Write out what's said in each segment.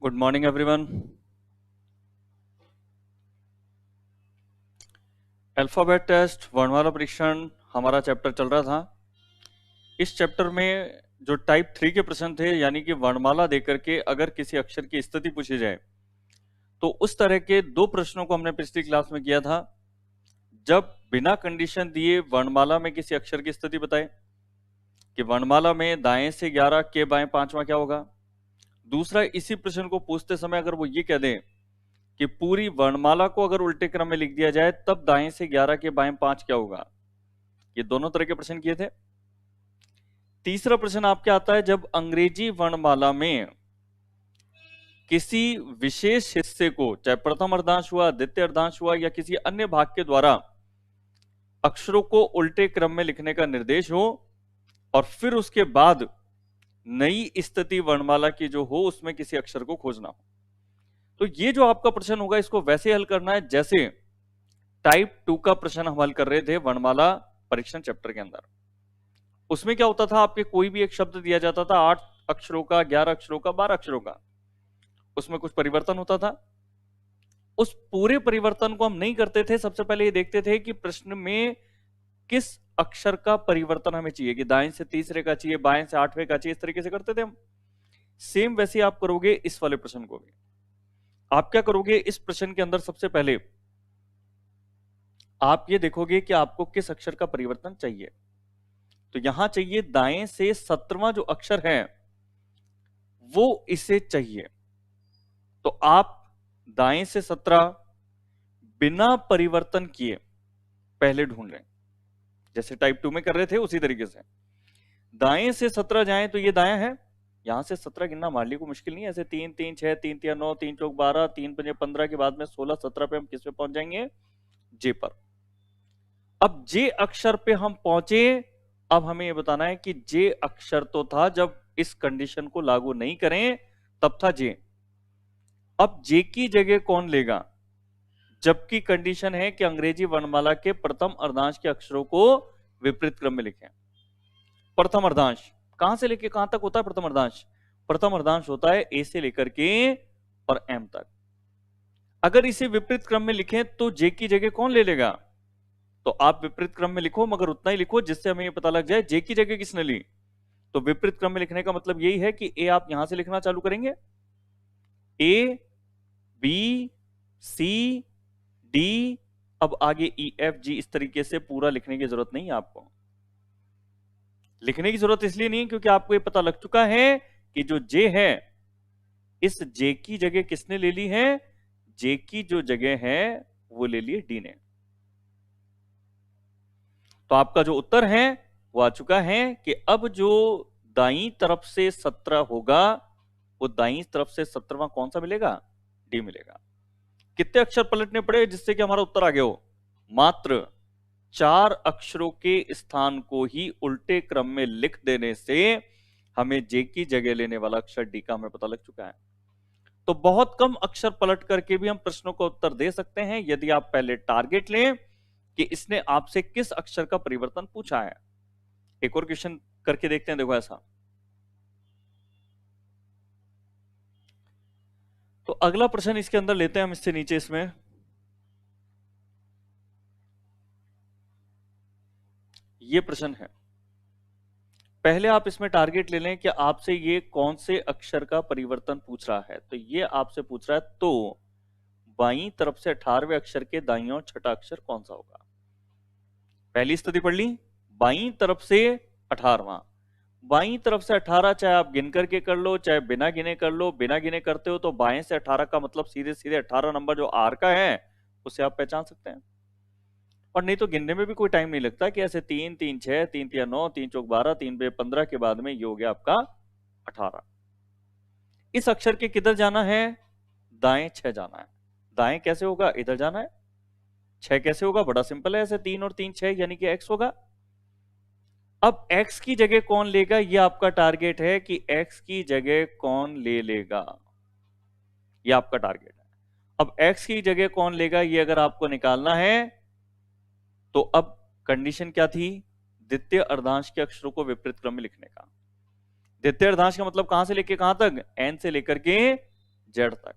Good morning everyone. Alphabet test वर्णमाला परीक्षण हमारा चैप्टर चल रहा था। इस चैप्टर में जो टाइप 3 के प्रश्न थे, यानी कि वर्णमाला देकर के अगर किसी अक्षर की स्थिति पूछी जाए, तो उस तरह के दो प्रश्नों को हमने पिछली क्लास में किया था। जब बिना कंडीशन दिए वर्णमाला में किसी अक्षर की स्थिति बताए कि वर्णमाला में दाएं से 11 के बाएं 5वां क्या होगा। दूसरा, इसी प्रश्न को पूछते समय अगर वो ये कह दें कि पूरी वर्णमाला को अगर उल्टे क्रम में लिख दिया जाए तब दाएं से 11 के बाएं 5 क्या होगा। ये दोनों तरह के प्रश्न किए थे। तीसरा प्रश्न आपके आता है, जब अंग्रेजी वर्णमाला में किसी विशेष हिस्से को, चाहे प्रथम अर्धांश हुआ, द्वितीय अर्धांश हुआ, या किसी अन्य भाग के द्वारा अक्षरों को उल्टे क्रम में लिखने का निर्देश हो और फिर उसके बाद नई स्थिति वर्णमाला की जो हो उसमें किसी अक्षर को खोजना हो। तो ये जो आपका प्रश्न होगा इसको वैसे हल करना है जैसे टाइप 2 का प्रश्न हम हल कर रहे थे वर्णमाला परीक्षण चैप्टर के अंदर। उसमें क्या होता था, आपके कोई भी एक शब्द दिया जाता था, 8 अक्षरों का, 11 अक्षरों का, 12 अक्षरों का, उसमें कुछ परिवर्तन होता था। उस पूरे परिवर्तन को हम नहीं करते थे, सबसे पहले ये देखते थे कि प्रश्न में किस अक्षर का परिवर्तन हमें चाहिए, कि दाएं से तीसरे का चाहिए, बाएं से 8वें का चाहिए, इस तरीके से करते थे हम। सेम वैसे आप करोगे इस वाले प्रश्न को भी। आप क्या करोगे, इस प्रश्न के अंदर सबसे पहले आप ये देखोगे कि आपको किस अक्षर का परिवर्तन चाहिए। तो यहां चाहिए दाएं से 17वां जो अक्षर है वो इसे चाहिए। तो आप दाएं से 17 बिना परिवर्तन किए पहले ढूंढ लें, जैसे टाइप 2 में कर रहे थे उसी तरीके से। दाएं से 17 जाएं तो ये दायां है, यहां से 17 गिनना मान ली को मुश्किल नहीं है। ऐसे 3 3 6 3 3 9 3 चौक 12 3 5 15 के बाद में 16 17 पे हम किस पे पहुंच जाएंगे, जे पर। अब जे अक्षर पे हम पहुंचे, अब हमें यह बताना है कि जे अक्षर तो था जब इस कंडीशन को लागू नहीं करें तब था जे। अब जे की जगह कौन लेगा, जबकि कंडीशन है कि अंग्रेजी वर्णमाला के प्रथम अर्धांश के अक्षरों को विपरीत क्रम में लिखें। प्रथम अर्धांश कहां से लेके कहां तक होता है प्रथम अर्धांश? प्रथम अर्धांश होता है ए से लेकर के और एम तक। अगर इसे विपरीत क्रम में लिखें तो जे की जगह कौन ले लेगा? तो आप विपरीत क्रम में लिखो, मगर उतना ही लिखो जिससे हमें ये पता लग जाए जे की जगह किसने ली। तो विपरीत क्रम में लिखने का मतलब यही है कि ए आप यहां से लिखना चालू करेंगे, ए बी सी डी, अब आगे ई एफ जी, इस तरीके से पूरा लिखने की जरूरत नहीं है आपको। लिखने की जरूरत इसलिए नहीं क्योंकि आपको ये पता लग चुका है कि जो जे है, इस जे की जगह किसने ले ली है? जे की जो जगह है वो ले ली डी ने। तो आपका जो उत्तर है वो आ चुका है कि अब जो दाईं तरफ से 17 होगा वो दाईं तरफ से 17वां कौन सा मिलेगा? डी मिलेगा। कितने अक्षर पलटने पड़े जिससे कि हमारा उत्तर आ गया हो? मात्र 4 अक्षरों के स्थान को ही उल्टे क्रम में लिख देने से हमें जे की जगह लेने वाला अक्षर डी का हमें पता लग चुका है। तो बहुत कम अक्षर पलट करके भी हम प्रश्नों का उत्तर दे सकते हैं यदि आप पहले टारगेट लें कि इसने आपसे किस अक्षर का परिवर्तन पूछा है। एक और क्वेश्चन करके देखते हैं, देखो ऐसा। तो अगला प्रश्न इसके अंदर लेते हैं हम, इससे नीचे इसमें ये प्रश्न है। पहले आप इसमें टारगेट ले लें कि आपसे ये कौन से अक्षर का परिवर्तन पूछ रहा है। तो ये आपसे पूछ रहा है तो बाईं तरफ से 18वें अक्षर के दाईं ओर छठा अक्षर कौन सा होगा। पहली स्थिति पढ़ ली, बाईं तरफ से 18वां। बाईं तरफ से 18 चाहे आप गिन करके कर लो चाहे बिना गिने कर लो। बिना गिने करते हो तो बाएं से 18 का मतलब सीधे सीधे 18 नंबर जो आर का है उसे आप पहचान सकते हैं। और नहीं तो गिनने में भी कोई टाइम नहीं लगता कि ऐसे 3 3 6 3 3 9 3 चौक 12 3 पे 15 के बाद में ये हो गया आपका 18। इस अक्षर के किधर जाना है? दाएं 6 जाना है। दाएं कैसे होगा? इधर जाना है। 6 कैसे होगा? बड़ा सिंपल है, ऐसे 3 और 3 6 यानी कि एक्स होगा। अब x की जगह कौन लेगा, ये आपका टारगेट है कि x की जगह कौन ले लेगा, ये आपका टारगेट है। अब x की जगह कौन लेगा ये अगर आपको निकालना है तो अब कंडीशन क्या थी? द्वितीय अर्धांश के अक्षरों को विपरीत क्रम में लिखने का। द्वितीय अर्धांश का मतलब कहां से लेके कहां तक? n से लेकर के जेड तक।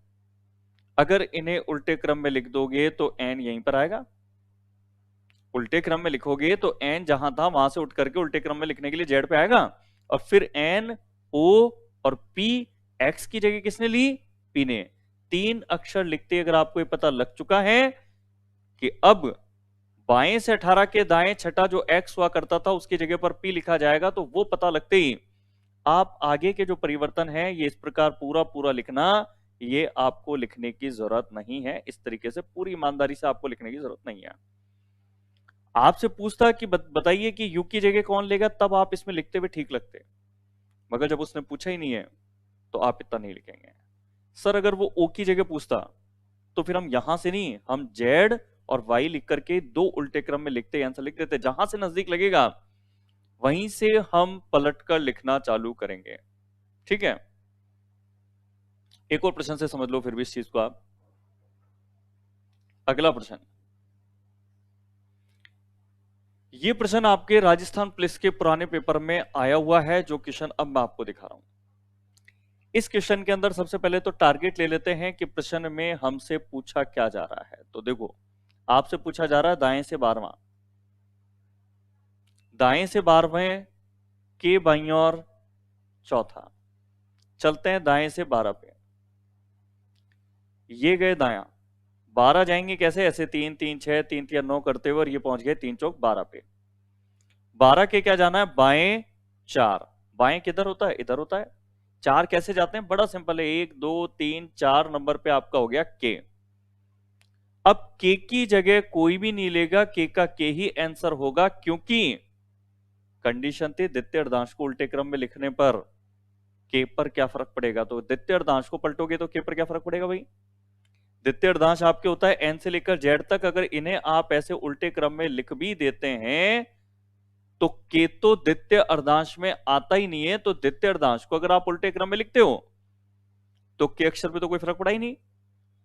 अगर इन्हें उल्टे क्रम में लिख दोगे तो एन यहीं पर आएगा। उल्टे क्रम में लिखोगे तो एन जहां था वहां से उठ करके उल्टे क्रम में लिखने के लिए जेड पे आएगा। और फिर एन, ओ और पी, एक्स की जगह किसने ली? पी ने। 3 अक्षर लिखते अगर आपको ये पता लग चुका है कि अब बाएं से 18 के दाएं छठा जो एक्स हुआ करता था उसकी जगह पर पी लिखा जाएगा, तो वो पता लगते ही आप आगे के जो परिवर्तन है ये इस प्रकार पूरा पूरा लिखना, ये आपको लिखने की जरूरत नहीं है। इस तरीके से पूरी ईमानदारी से आपको लिखने की जरूरत नहीं है। आपसे पूछता कि बताइए कि यू की जगह कौन लेगा, तब आप इसमें लिखते हुए ठीक लगते, मगर जब उसने पूछा ही नहीं है तो आप इतना नहीं लिखेंगे। सर अगर वो ओ की जगह पूछता तो फिर हम यहां से नहीं, हम जेड और वाई लिख करके 2 उल्टे क्रम में लिखते, आंसर लिख देते। जहां से नजदीक लगेगा वहीं से हम पलट कर लिखना चालू करेंगे। ठीक है, एक और प्रश्न से समझ लो फिर भी इस चीज को आप। अगला प्रश्न, ये प्रश्न आपके राजस्थान पुलिस के पुराने पेपर में आया हुआ है, जो क्वेश्चन अब मैं आपको दिखा रहा हूं। इस क्वेश्चन के अंदर सबसे पहले तो टारगेट ले लेते हैं कि प्रश्न में हमसे पूछा क्या जा रहा है। तो देखो, आपसे पूछा जा रहा है दाएं से 12वां, दाएं से 12वें के बाईं ओर चौथा। चलते हैं दाएं से 12 पे, ये गए दायां, 12 जाएंगे कैसे? ऐसे 3 3 6 3 3 9 करते हुए, और ये पहुंच गए 3 चौक 12 पे। 12 के क्या जाना है? बाएं 4। बाएं किधर होता है? इधर होता है। 4 कैसे जाते हैं? बड़ा सिंपल है, 1 2 3 4 नंबर पे आपका हो गया के। अब के की जगह कोई भी नहीं लेगा, के का के ही आंसर होगा, क्योंकि कंडीशन थी द्वितीय अर्धांश को उल्टे क्रम में लिखने पर के पर क्या फर्क पड़ेगा। तो द्वितीय अर्धांश को पलटोगे तो के पर क्या फर्क पड़ेगा भाई? द्वितीय अर्धांश आपके होता है एन से लेकर जेड तक। अगर इन्हें आप ऐसे उल्टे क्रम में लिख भी देते हैं तो के तो द्वितीय अर्धांश में आता ही नहीं है। तो द्वितीय अर्धांश को अगर आप उल्टे क्रम में लिखते हो तो के अक्षर पे तो कोई फर्क पड़ा ही नहीं।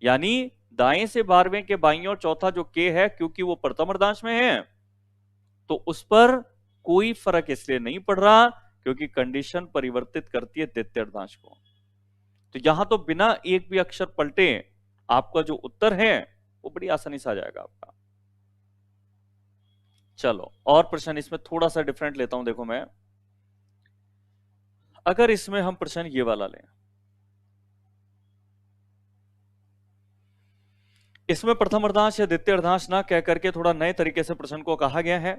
यानी दाएं से 12वें के बाईं और चौथा जो के है, क्योंकि वो प्रथम अर्धांश में है तो उस पर कोई फर्क इसलिए नहीं पड़ रहा क्योंकि कंडीशन परिवर्तित करती है द्वितीय अर्धांश को। तो यहां तो बिना एक भी अक्षर पलटे आपका जो उत्तर है वो बड़ी आसानी से आ जाएगा आपका। चलो और प्रश्न इसमें थोड़ा सा डिफरेंट लेता हूं। देखो मैं, अगर इसमें हम प्रश्न ये वाला लें, इसमें प्रथम अर्धांश या द्वितीय अर्धांश ना कह करके थोड़ा नए तरीके से प्रश्न को कहा गया है।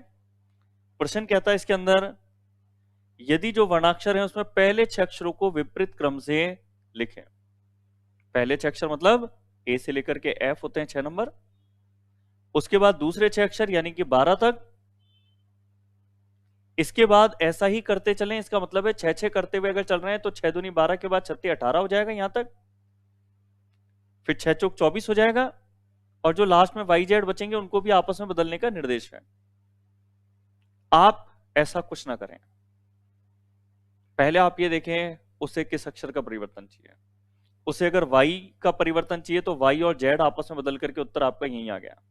प्रश्न कहता है इसके अंदर, यदि जो वर्णाक्षर है उसमें पहले 6 अक्षरों को विपरीत क्रम से लिखें। पहले 6 अक्षर मतलब ए से लेकर के एफ होते हैं 6 नंबर, उसके बाद दूसरे 6 अक्षर यानी कि 12 तक, इसके बाद ऐसा ही करते चलें। इसका मतलब है 6 करते हुए अगर चल रहे हैं तो 6 दूनी 12 के बाद 36 18 हो जाएगा यहां तक, फिर 6 चौक 24 हो जाएगा, और जो लास्ट में वाई जेड बचेंगे उनको भी आपस में बदलने का निर्देश है। आप ऐसा कुछ ना करें, पहले आप ये देखें उसे किस अक्षर का परिवर्तन चाहिए। उसे अगर वाई का परिवर्तन चाहिए तो वाई और जेड आपस में बदल करके उत्तर आपका यहीं आ गया।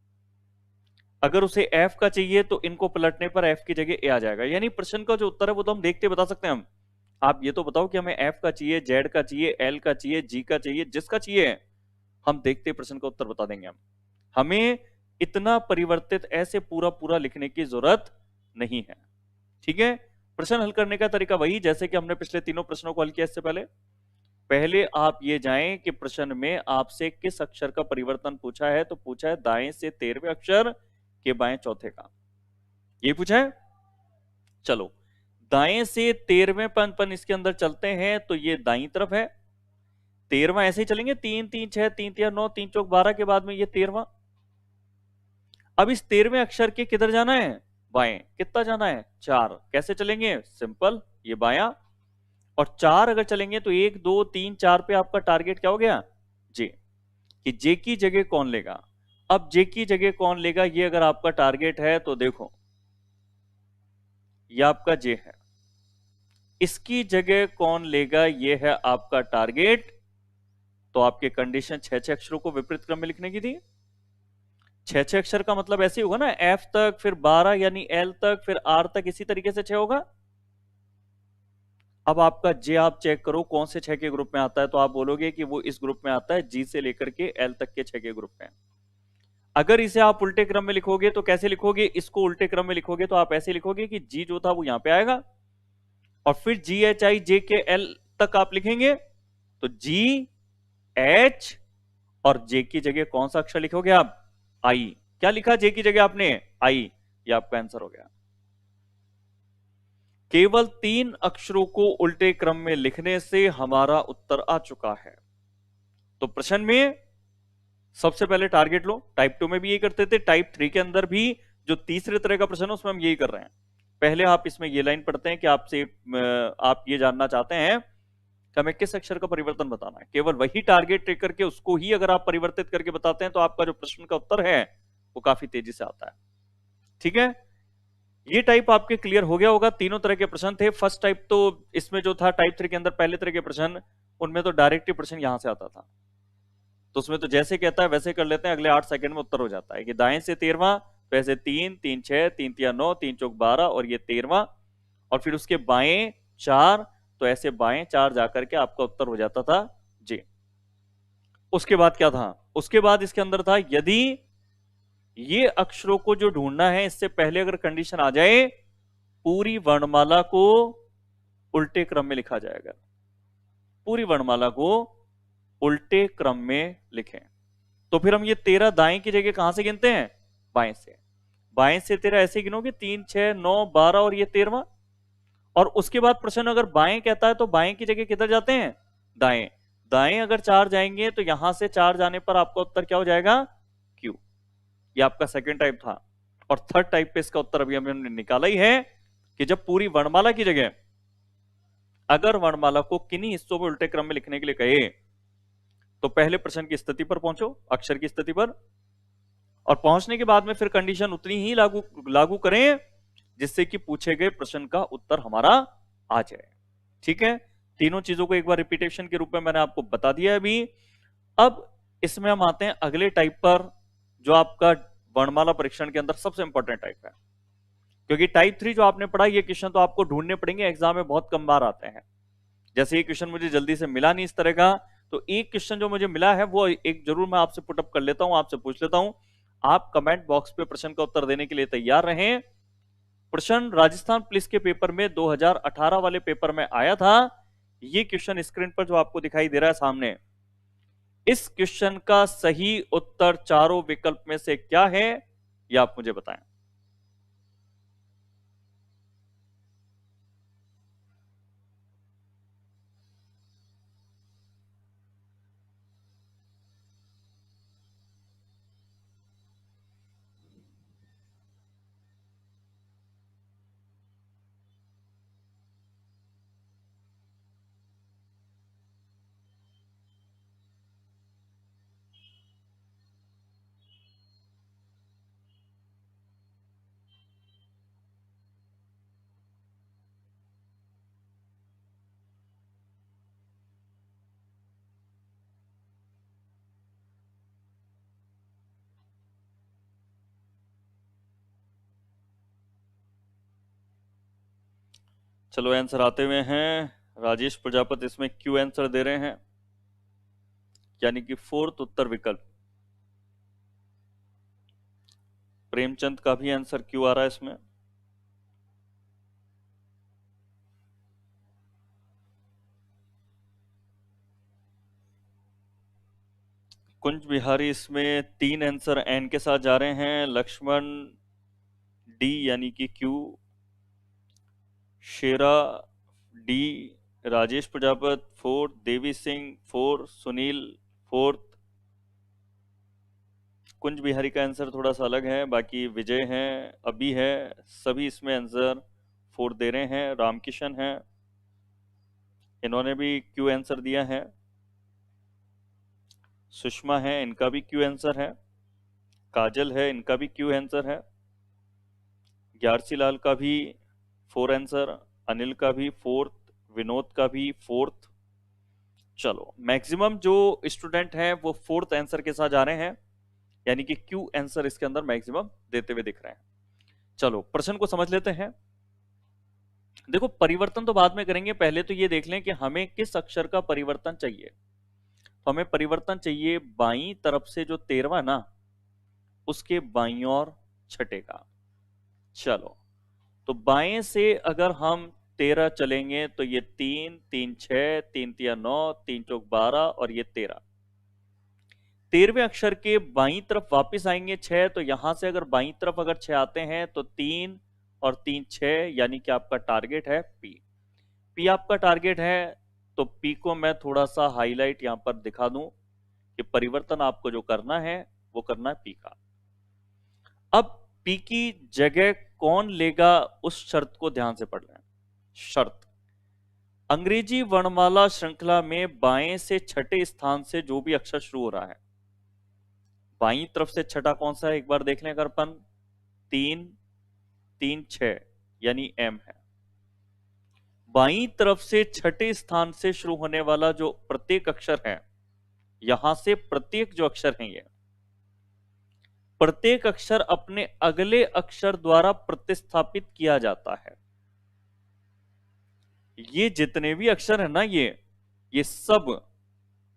अगर उसे एफ का चाहिए तो इनको पलटने पर एफ की जगह ए आ जाएगा। यानी प्रश्न का जो उत्तर है वो तो हम देखते बता सकते हैं। हम आप ये तो बताओ कि हमें एफ का चाहिए, जेड का चाहिए, एल का चाहिए, जी का चाहिए, जिसका चाहिए हम देखते प्रश्न का उत्तर बता देंगे। हम हमें इतना परिवर्तित ऐसे पूरा पूरा लिखने की जरूरत नहीं है। ठीक है, प्रश्न हल करने का तरीका वही जैसे कि हमने पिछले तीनों प्रश्नों को हल किया। इससे पहले पहले आप ये जाएं कि प्रश्न में आपसे किस अक्षर का परिवर्तन पूछा है। तो पूछा है दाएं से 13वें अक्षर के बाएं चौथे का, ये पूछा है। चलो दाएं से 13वें पन इसके अंदर चलते हैं तो ये दाईं तरफ है। 13वां ऐसे ही चलेंगे, 3 3 6 3 3 9 3 चौक 12 के बाद में ये 13वां। अब इस 13वें अक्षर के किधर जाना है? बाएं। कितना जाना है? 4। कैसे चलेंगे? सिंपल, ये बायां, और 4 अगर चलेंगे तो 1 2 3 4 पे आपका टारगेट क्या हो गया? जे। कि जे की जगह कौन लेगा। अब जे की जगह कौन लेगा ये अगर आपका टारगेट है तो देखो ये आपका जे है, इसकी जगह कौन लेगा ये है आपका टारगेट। तो आपके कंडीशन 6 अक्षरों को विपरीत क्रम में लिखने की थी। 6 अक्षर का मतलब ऐसे होगा ना, एफ तक, फिर 12 यानी एल तक, फिर आर तक, इसी तरीके से 6 होगा। अब आपका जे आप चेक करो कौन से 6 के ग्रुप में आता है, तो आप बोलोगे कि वो इस ग्रुप में आता है, जी से लेकर के एल तक के 6 के ग्रुप में। अगर इसे आप उल्टे क्रम में लिखोगे तो कैसे लिखोगे, इसको उल्टे क्रम में लिखोगे तो आप ऐसे लिखोगे कि जी जो था वो यहां पे आएगा, और फिर जी एच आई जे के एल तक आप लिखेंगे, तो जी एच और जे की जगह कौन सा अक्षर लिखोगे आप, आई। क्या लिखा जे की जगह आपने, आई। ये आपका आंसर हो गया। केवल 3 अक्षरों को उल्टे क्रम में लिखने से हमारा उत्तर आ चुका है। तो प्रश्न में सबसे पहले टारगेट लो, टाइप 2 में भी यही करते थे, टाइप 3 के अंदर भी जो तीसरे तरह का प्रश्न है उसमें हम यही कर रहे हैं। पहले आप इसमें ये लाइन पढ़ते हैं कि आपसे आप ये जानना चाहते हैं कि हमें किस अक्षर का परिवर्तन बताना है, केवल वही टारगेट टेक करके उसको ही अगर आप परिवर्तित करके बताते हैं तो आपका जो प्रश्न का उत्तर है वो काफी तेजी से आता है। ठीक है, ये टाइप आपके क्लियर हो गया होगा। तीनों तरह के प्रश्न थे। फर्स्ट टाइप तो इसमें जो था टाइप 3 के अंदर पहले तरह के प्रश्न, उनमें तो डायरेक्ट ही प्रश्न यहां से आता था, तो उसमें तो जैसे कहता है वैसे कर लेते हैं, अगले 8 सेकंड में उत्तर हो जाता है कि दाएं से 13वां, वैसे 3 3 6 3 3 9 3 चौक 12 और ये 13वां, और फिर उसके बाएं 4, तो ऐसे बाएं 4 जाकर के आपका उत्तर हो जाता था जी। उसके बाद क्या था, उसके बाद इसके अंदर था यदि ये अक्षरों को जो ढूंढना है इससे पहले अगर कंडीशन आ जाए पूरी वर्णमाला को उल्टे क्रम में लिखा जाएगा, पूरी वर्णमाला को उल्टे क्रम में लिखें, तो फिर हम ये 13 दाएं की जगह कहां से गिनते हैं, बाएं से। बाएं से 13 ऐसे गिनोगे 3 6 9 12 और ये 13वां, और उसके बाद प्रश्न अगर बाएं कहता है तो बाएं की जगह किधर जाते हैं, दाएं। दाएं अगर 4 जाएंगे तो यहां से 4 जाने पर आपका उत्तर क्या हो जाएगा, क्यू। ये आपका सेकंड टाइप था। और थर्ड टाइप पे इसका उत्तर अभी हमने निकाला ही है कि जब पूरी वर्णमाला की जगह अगर वर्णमाला को किन्हीं हिस्सों में उल्टे क्रम में लिखने के लिए कहे तो पहले प्रश्न की स्थिति पर पहुंचो, अक्षर की स्थिति पर, और पहुंचने के बाद में फिर कंडीशन उतनी ही लागू लागू करें जिससे कि पूछे गए प्रश्न का उत्तर हमारा आ जाए। ठीक है, तीनों चीजों को एक बार रिपीटेशन के रूप में मैंने आपको बता दिया है अभी। अब इसमें हम आते हैं अगले टाइप पर जो आपका वर्णमाला परीक्षण के अंदर सबसे इंपॉर्टेंट टाइप है, क्योंकि टाइप 3 जो आपने पढ़ा ये क्वेश्चन तो आपको ढूंढने पड़ेंगे, एग्जाम में बहुत कम बार आते हैं। जैसे ये क्वेश्चन मुझे जल्दी से मिला नहीं इस तरह का, तो एक क्वेश्चन जो मुझे मिला है वो एक जरूर मैं आपसे पुटअप कर लेता हूं, आपसे पूछ लेता हूं। आप कमेंट बॉक्स पे प्रश्न का उत्तर देने के लिए तैयार रहें। प्रश्न राजस्थान पुलिस के पेपर में 2018 वाले पेपर में आया था। ये क्वेश्चन स्क्रीन पर जो आपको दिखाई दे रहा है सामने, इस क्वेश्चन का सही उत्तर चारों विकल्प में से क्या है, यह आप मुझे बताएं। चलो आंसर आते हुए हैं। राजेश प्रजापति इसमें क्यू आंसर दे रहे हैं, यानी कि फोर्थ उत्तर विकल्प। प्रेमचंद का भी आंसर क्यू आ रहा है इसमें। कुंज बिहारी इसमें 3 आंसर एन के साथ जा रहे हैं। लक्ष्मण डी यानी कि क्यू, शेरा डी, राजेश प्रजापत 4, देवी सिंह 4, सुनील 4। कुंज बिहारी का आंसर थोड़ा सा अलग है, बाकी विजय है, अभी है, सभी इसमें आंसर 4 दे रहे हैं। रामकिशन है, इन्होंने भी क्यू आंसर दिया है। सुषमा है, इनका भी क्यू आंसर है। काजल है, इनका भी क्यू आंसर है। ग्यारसी लाल का भी 4 आंसर, अनिल का भी 4th, विनोद का भी 4th। चलो मैक्सिमम जो स्टूडेंट हैं वो 4th आंसर के साथ जा रहे हैं, यानी कि क्यू आंसर इसके अंदर मैक्सिमम देते हुए दिख रहे हैं। चलो प्रश्न को समझ लेते हैं। देखो परिवर्तन तो बाद में करेंगे, पहले तो ये देख लें कि हमें किस अक्षर का परिवर्तन चाहिए। तो हमें परिवर्तन चाहिए बाईं तरफ से जो 13वां ना, उसके बाईं और छठे का। चलो, तो बाएं से अगर हम 13 चलेंगे तो ये 3 3 6, 3 3 9, 3 चौक 12 और ये 13। 13वें अक्षर के बाईं तरफ वापस आएंगे 6, तो यहां से अगर बाईं तरफ अगर 6 आते हैं तो 3 और 3 6, यानी कि आपका टारगेट है पी। पी आपका टारगेट है, तो पी को मैं थोड़ा सा हाईलाइट यहां पर दिखा दूं कि परिवर्तन आपको जो करना है वो करना है पी का। अब पी की जगह कौन लेगा उस शर्त को ध्यान से पढ़ लें। शर्त, अंग्रेजी वर्णमाला श्रृंखला में बाएं से छठे स्थान से जो भी अक्षर शुरू हो रहा है, बाईं तरफ से छठा कौन सा है एक बार देख लें अगर अपन, 3 3 6 यानी एम है। बाईं तरफ से छठे स्थान से शुरू होने वाला जो प्रत्येक अक्षर है, यहां से प्रत्येक जो अक्षर है, ये प्रत्येक अक्षर अपने अगले अक्षर द्वारा प्रतिस्थापित किया जाता है। ये जितने भी अक्षर है ना, ये सब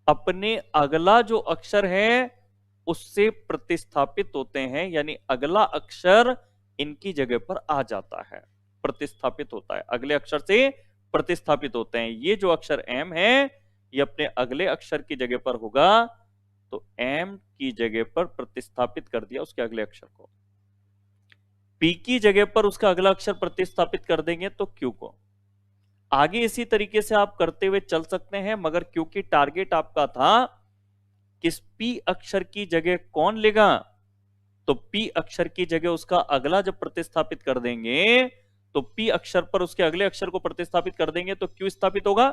अपने अगला जो अक्षर है उससे प्रतिस्थापित होते हैं, यानी अगला अक्षर इनकी जगह पर आ जाता है, प्रतिस्थापित होता है, अगले अक्षर से प्रतिस्थापित होते हैं। ये जो अक्षर एम है ये अपने अगले अक्षर की जगह पर होगा, तो एम की जगह पर प्रतिस्थापित कर दिया उसके अगले अक्षर को। पी की जगह पर उसका अगला अक्षर प्रतिस्थापित कर देंगे तो क्यू को। आगे इसी तरीके से आप करते हुए चल सकते हैं, मगर क्योंकि टारगेट आपका था किस पी अक्षर की जगह कौन लेगा, तो पी अक्षर की जगह उसका अगला जब प्रतिस्थापित कर देंगे तो पी अक्षर पर उसके अगले अक्षर को प्रतिस्थापित कर देंगे तो क्यू स्थापित होगा,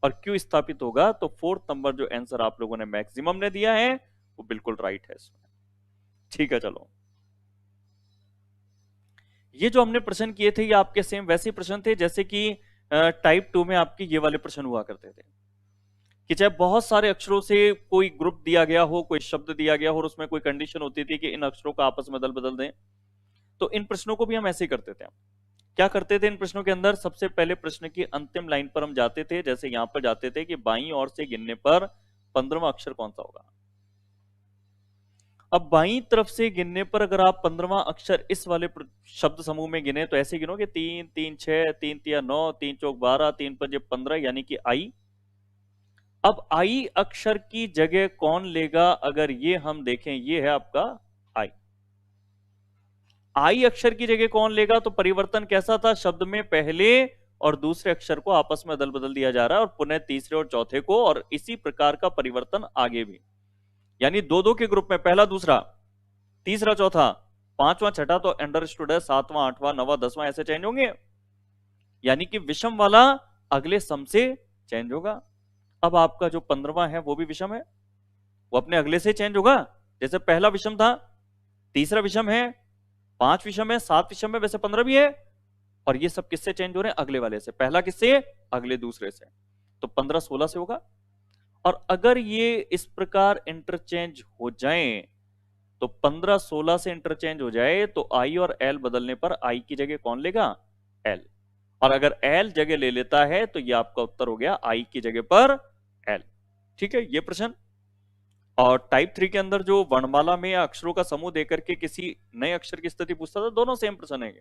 और क्यू स्थापित होगा तो 4th नंबर जो आंसर आप लोगों ने मैक्सिमम ने दिया है वो बिल्कुल राइट है इसमें। ठीक है, चलो ये जो हमने प्रश्न किए थे ये आपके सेम वैसे प्रश्न थे जैसे कि टाइप 2 में आपके ये वाले प्रश्न हुआ करते थे, कि चाहे बहुत सारे अक्षरों से कोई ग्रुप दिया गया हो, कोई शब्द दिया गया हो और उसमें कोई कंडीशन होती थी कि इन अक्षरों को आपस में बदल दें, तो इन प्रश्नों को भी हम ऐसे ही करते थे। क्या करते थे इन प्रश्नों के अंदर, सबसे पहले प्रश्न की अंतिम लाइन पर हम जाते थे, जैसे यहां पर जाते थे कि बाईं ओर से गिनने पर 15वां अक्षर कौन सा होगा। अब बाईं तरफ से गिनने पर अगर आप 15वां अक्षर इस वाले शब्द समूह में गिने तो ऐसे गिनोगे 3 3 6, 3 3 9, 3 चौक 12, 3 5 15, यानी कि आई। अब आई अक्षर की जगह कौन लेगा, अगर ये हम देखें, ये है आपका आई। आई अक्षर की जगह कौन लेगा, तो परिवर्तन कैसा था, शब्द में पहले और दूसरे अक्षर को आपस में अदल बदल दिया जा रहा है और पुनः तीसरे और चौथे को, और इसी प्रकार का परिवर्तन आगे भी, यानी दो दो के ग्रुप में पहला दूसरा तीसरा चौथा पांचवा छठा, तो अंडरस्टूड है 7वां 8वां 9वां 10वां ऐसे चेंज होंगे, यानी कि विषम वाला अगले सम से चेंज होगा। अब आपका जो 15वां है वो भी विषम है, वो अपने अगले से चेंज होगा, जैसे पहला विषम था, तीसरा विषम है, 5 विषम है, 7 विषम है, वैसे 15 भी है, और ये सब किससे चेंज हो रहे हैं, अगले वाले से, पहला किससे, अगले दूसरे से, तो 15 16 से होगा। और अगर ये इस प्रकार इंटरचेंज हो जाए, तो 15 16 से इंटरचेंज हो जाए तो आई और एल बदलने पर आई की जगह कौन लेगा, एल, और अगर एल जगह ले लेता है तो ये आपका उत्तर हो गया आई की जगह पर एल। ठीक है, ये प्रश्न। और टाइप 3 के अंदर जो वर्णमाला में या अक्षरों का समूह देकर के किसी नए अक्षर की स्थिति पूछता था, दोनों सेम प्रश्न है।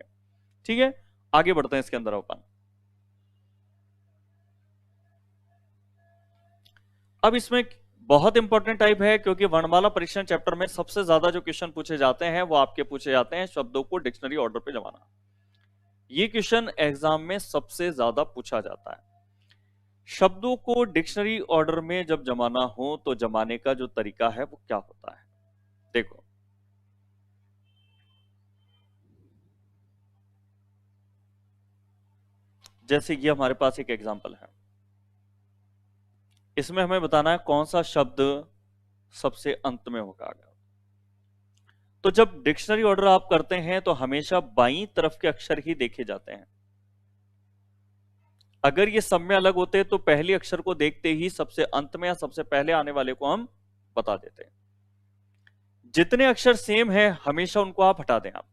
ठीक है, आगे बढ़ते हैं इसके अंदर अपन। अब इसमें बहुत इंपॉर्टेंट टाइप है, क्योंकि वर्णमाला परीक्षण चैप्टर में सबसे ज्यादा जो क्वेश्चन पूछे जाते हैं वो आपके पूछे जाते हैं शब्दों को डिक्शनरी ऑर्डर पे जमाना। ये क्वेश्चन एग्जाम में सबसे ज्यादा पूछा जाता है। शब्दों को डिक्शनरी ऑर्डर में जब जमाना हो तो जमाने का जो तरीका है वो क्या होता है, देखो जैसे ये हमारे पास एक एग्जांपल है, इसमें हमें बताना है कौन सा शब्द सबसे अंत में होगा। तो जब डिक्शनरी ऑर्डर आप करते हैं तो हमेशा बाईं तरफ के अक्षर ही देखे जाते हैं। अगर ये सब में अलग होते तो पहले अक्षर को देखते ही सबसे अंत में या सबसे पहले आने वाले को हम बता देते हैं। जितने अक्षर सेम है हमेशा उनको आप हटा दें। आप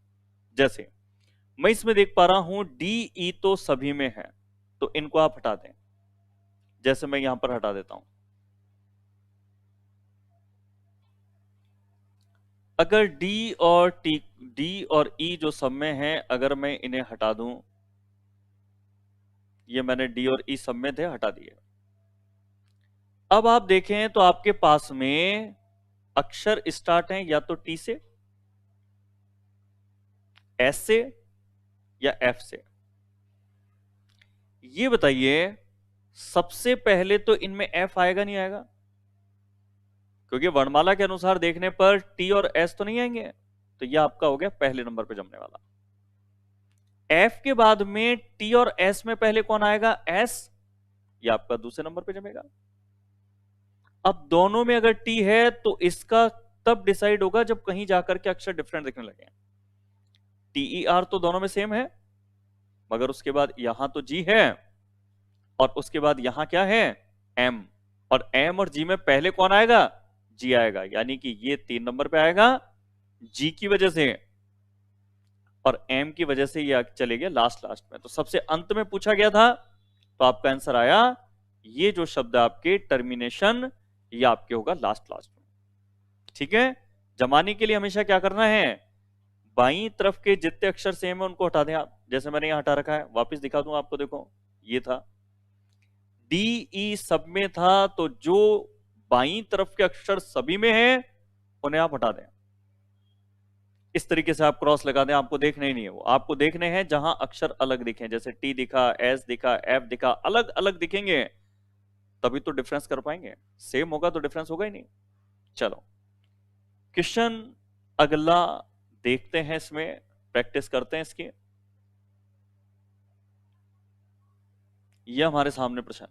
जैसे मैं इसमें देख पा रहा हूं डी ई तो सभी में है, तो इनको आप हटा दें। जैसे मैं यहां पर हटा देता हूं, अगर डी और ई जो सब में है, अगर मैं इन्हें हटा दूं, ये मैंने डी और ई सब में थे, हटा दिए। अब आप देखें तो आपके पास में अक्षर स्टार्ट हैं या तो टी से, एस से, या एफ से। ये बताइए सबसे पहले तो इनमें एफ आएगा नहीं आएगा? क्योंकि वर्णमाला के अनुसार देखने पर टी और एस तो नहीं आएंगे, तो ये आपका हो गया पहले नंबर पे जमने वाला। एफ के बाद में टी और एस में पहले कौन आएगा? एस, ये आपका दूसरे नंबर पे जमेगा। अब दोनों में अगर टी है तो इसका तब डिसाइड होगा जब कहीं जाकर के अक्षर डिफरेंट दिखने लगे। टी आर तो दोनों में सेम है, मगर उसके बाद यहां तो जी है और उसके बाद यहां क्या है? एम। और एम और जी में पहले कौन आएगा? जी आएगा, यानी कि ये 3 नंबर पे आएगा जी की वजह से, और एम की वजह से ये चले गए लास्ट में। तो सबसे अंत में पूछा गया था, तो आपका आंसर आया ये जो शब्द आपके टर्मिनेशन, ये आपके होगा लास्ट में। ठीक है, जमाने के लिए हमेशा क्या करना है? बाईं तरफ के जितने अक्षर सेम है उनको हटा दें आप। जैसे मैंने यहां हटा रखा है, वापस दिखा दूं आपको, देखो ये था डी ई सब में था, तो जो बाईं तरफ के अक्षर सभी में है उन्हें आप हटा दें। इस तरीके से आप क्रॉस लगा दें, आपको देखने ही नहीं है वो, आपको देखने हैं जहां अक्षर अलग दिखे, जैसे टी दिखा, एस दिखा, एफ दिखा, अलग अलग दिखेंगे तभी तो डिफरेंस कर पाएंगे। सेम होगा तो डिफरेंस होगा ही नहीं। चलो क्वेश्चन अगला देखते हैं, इसमें प्रैक्टिस करते हैं इसकी। यह हमारे सामने प्रश्न,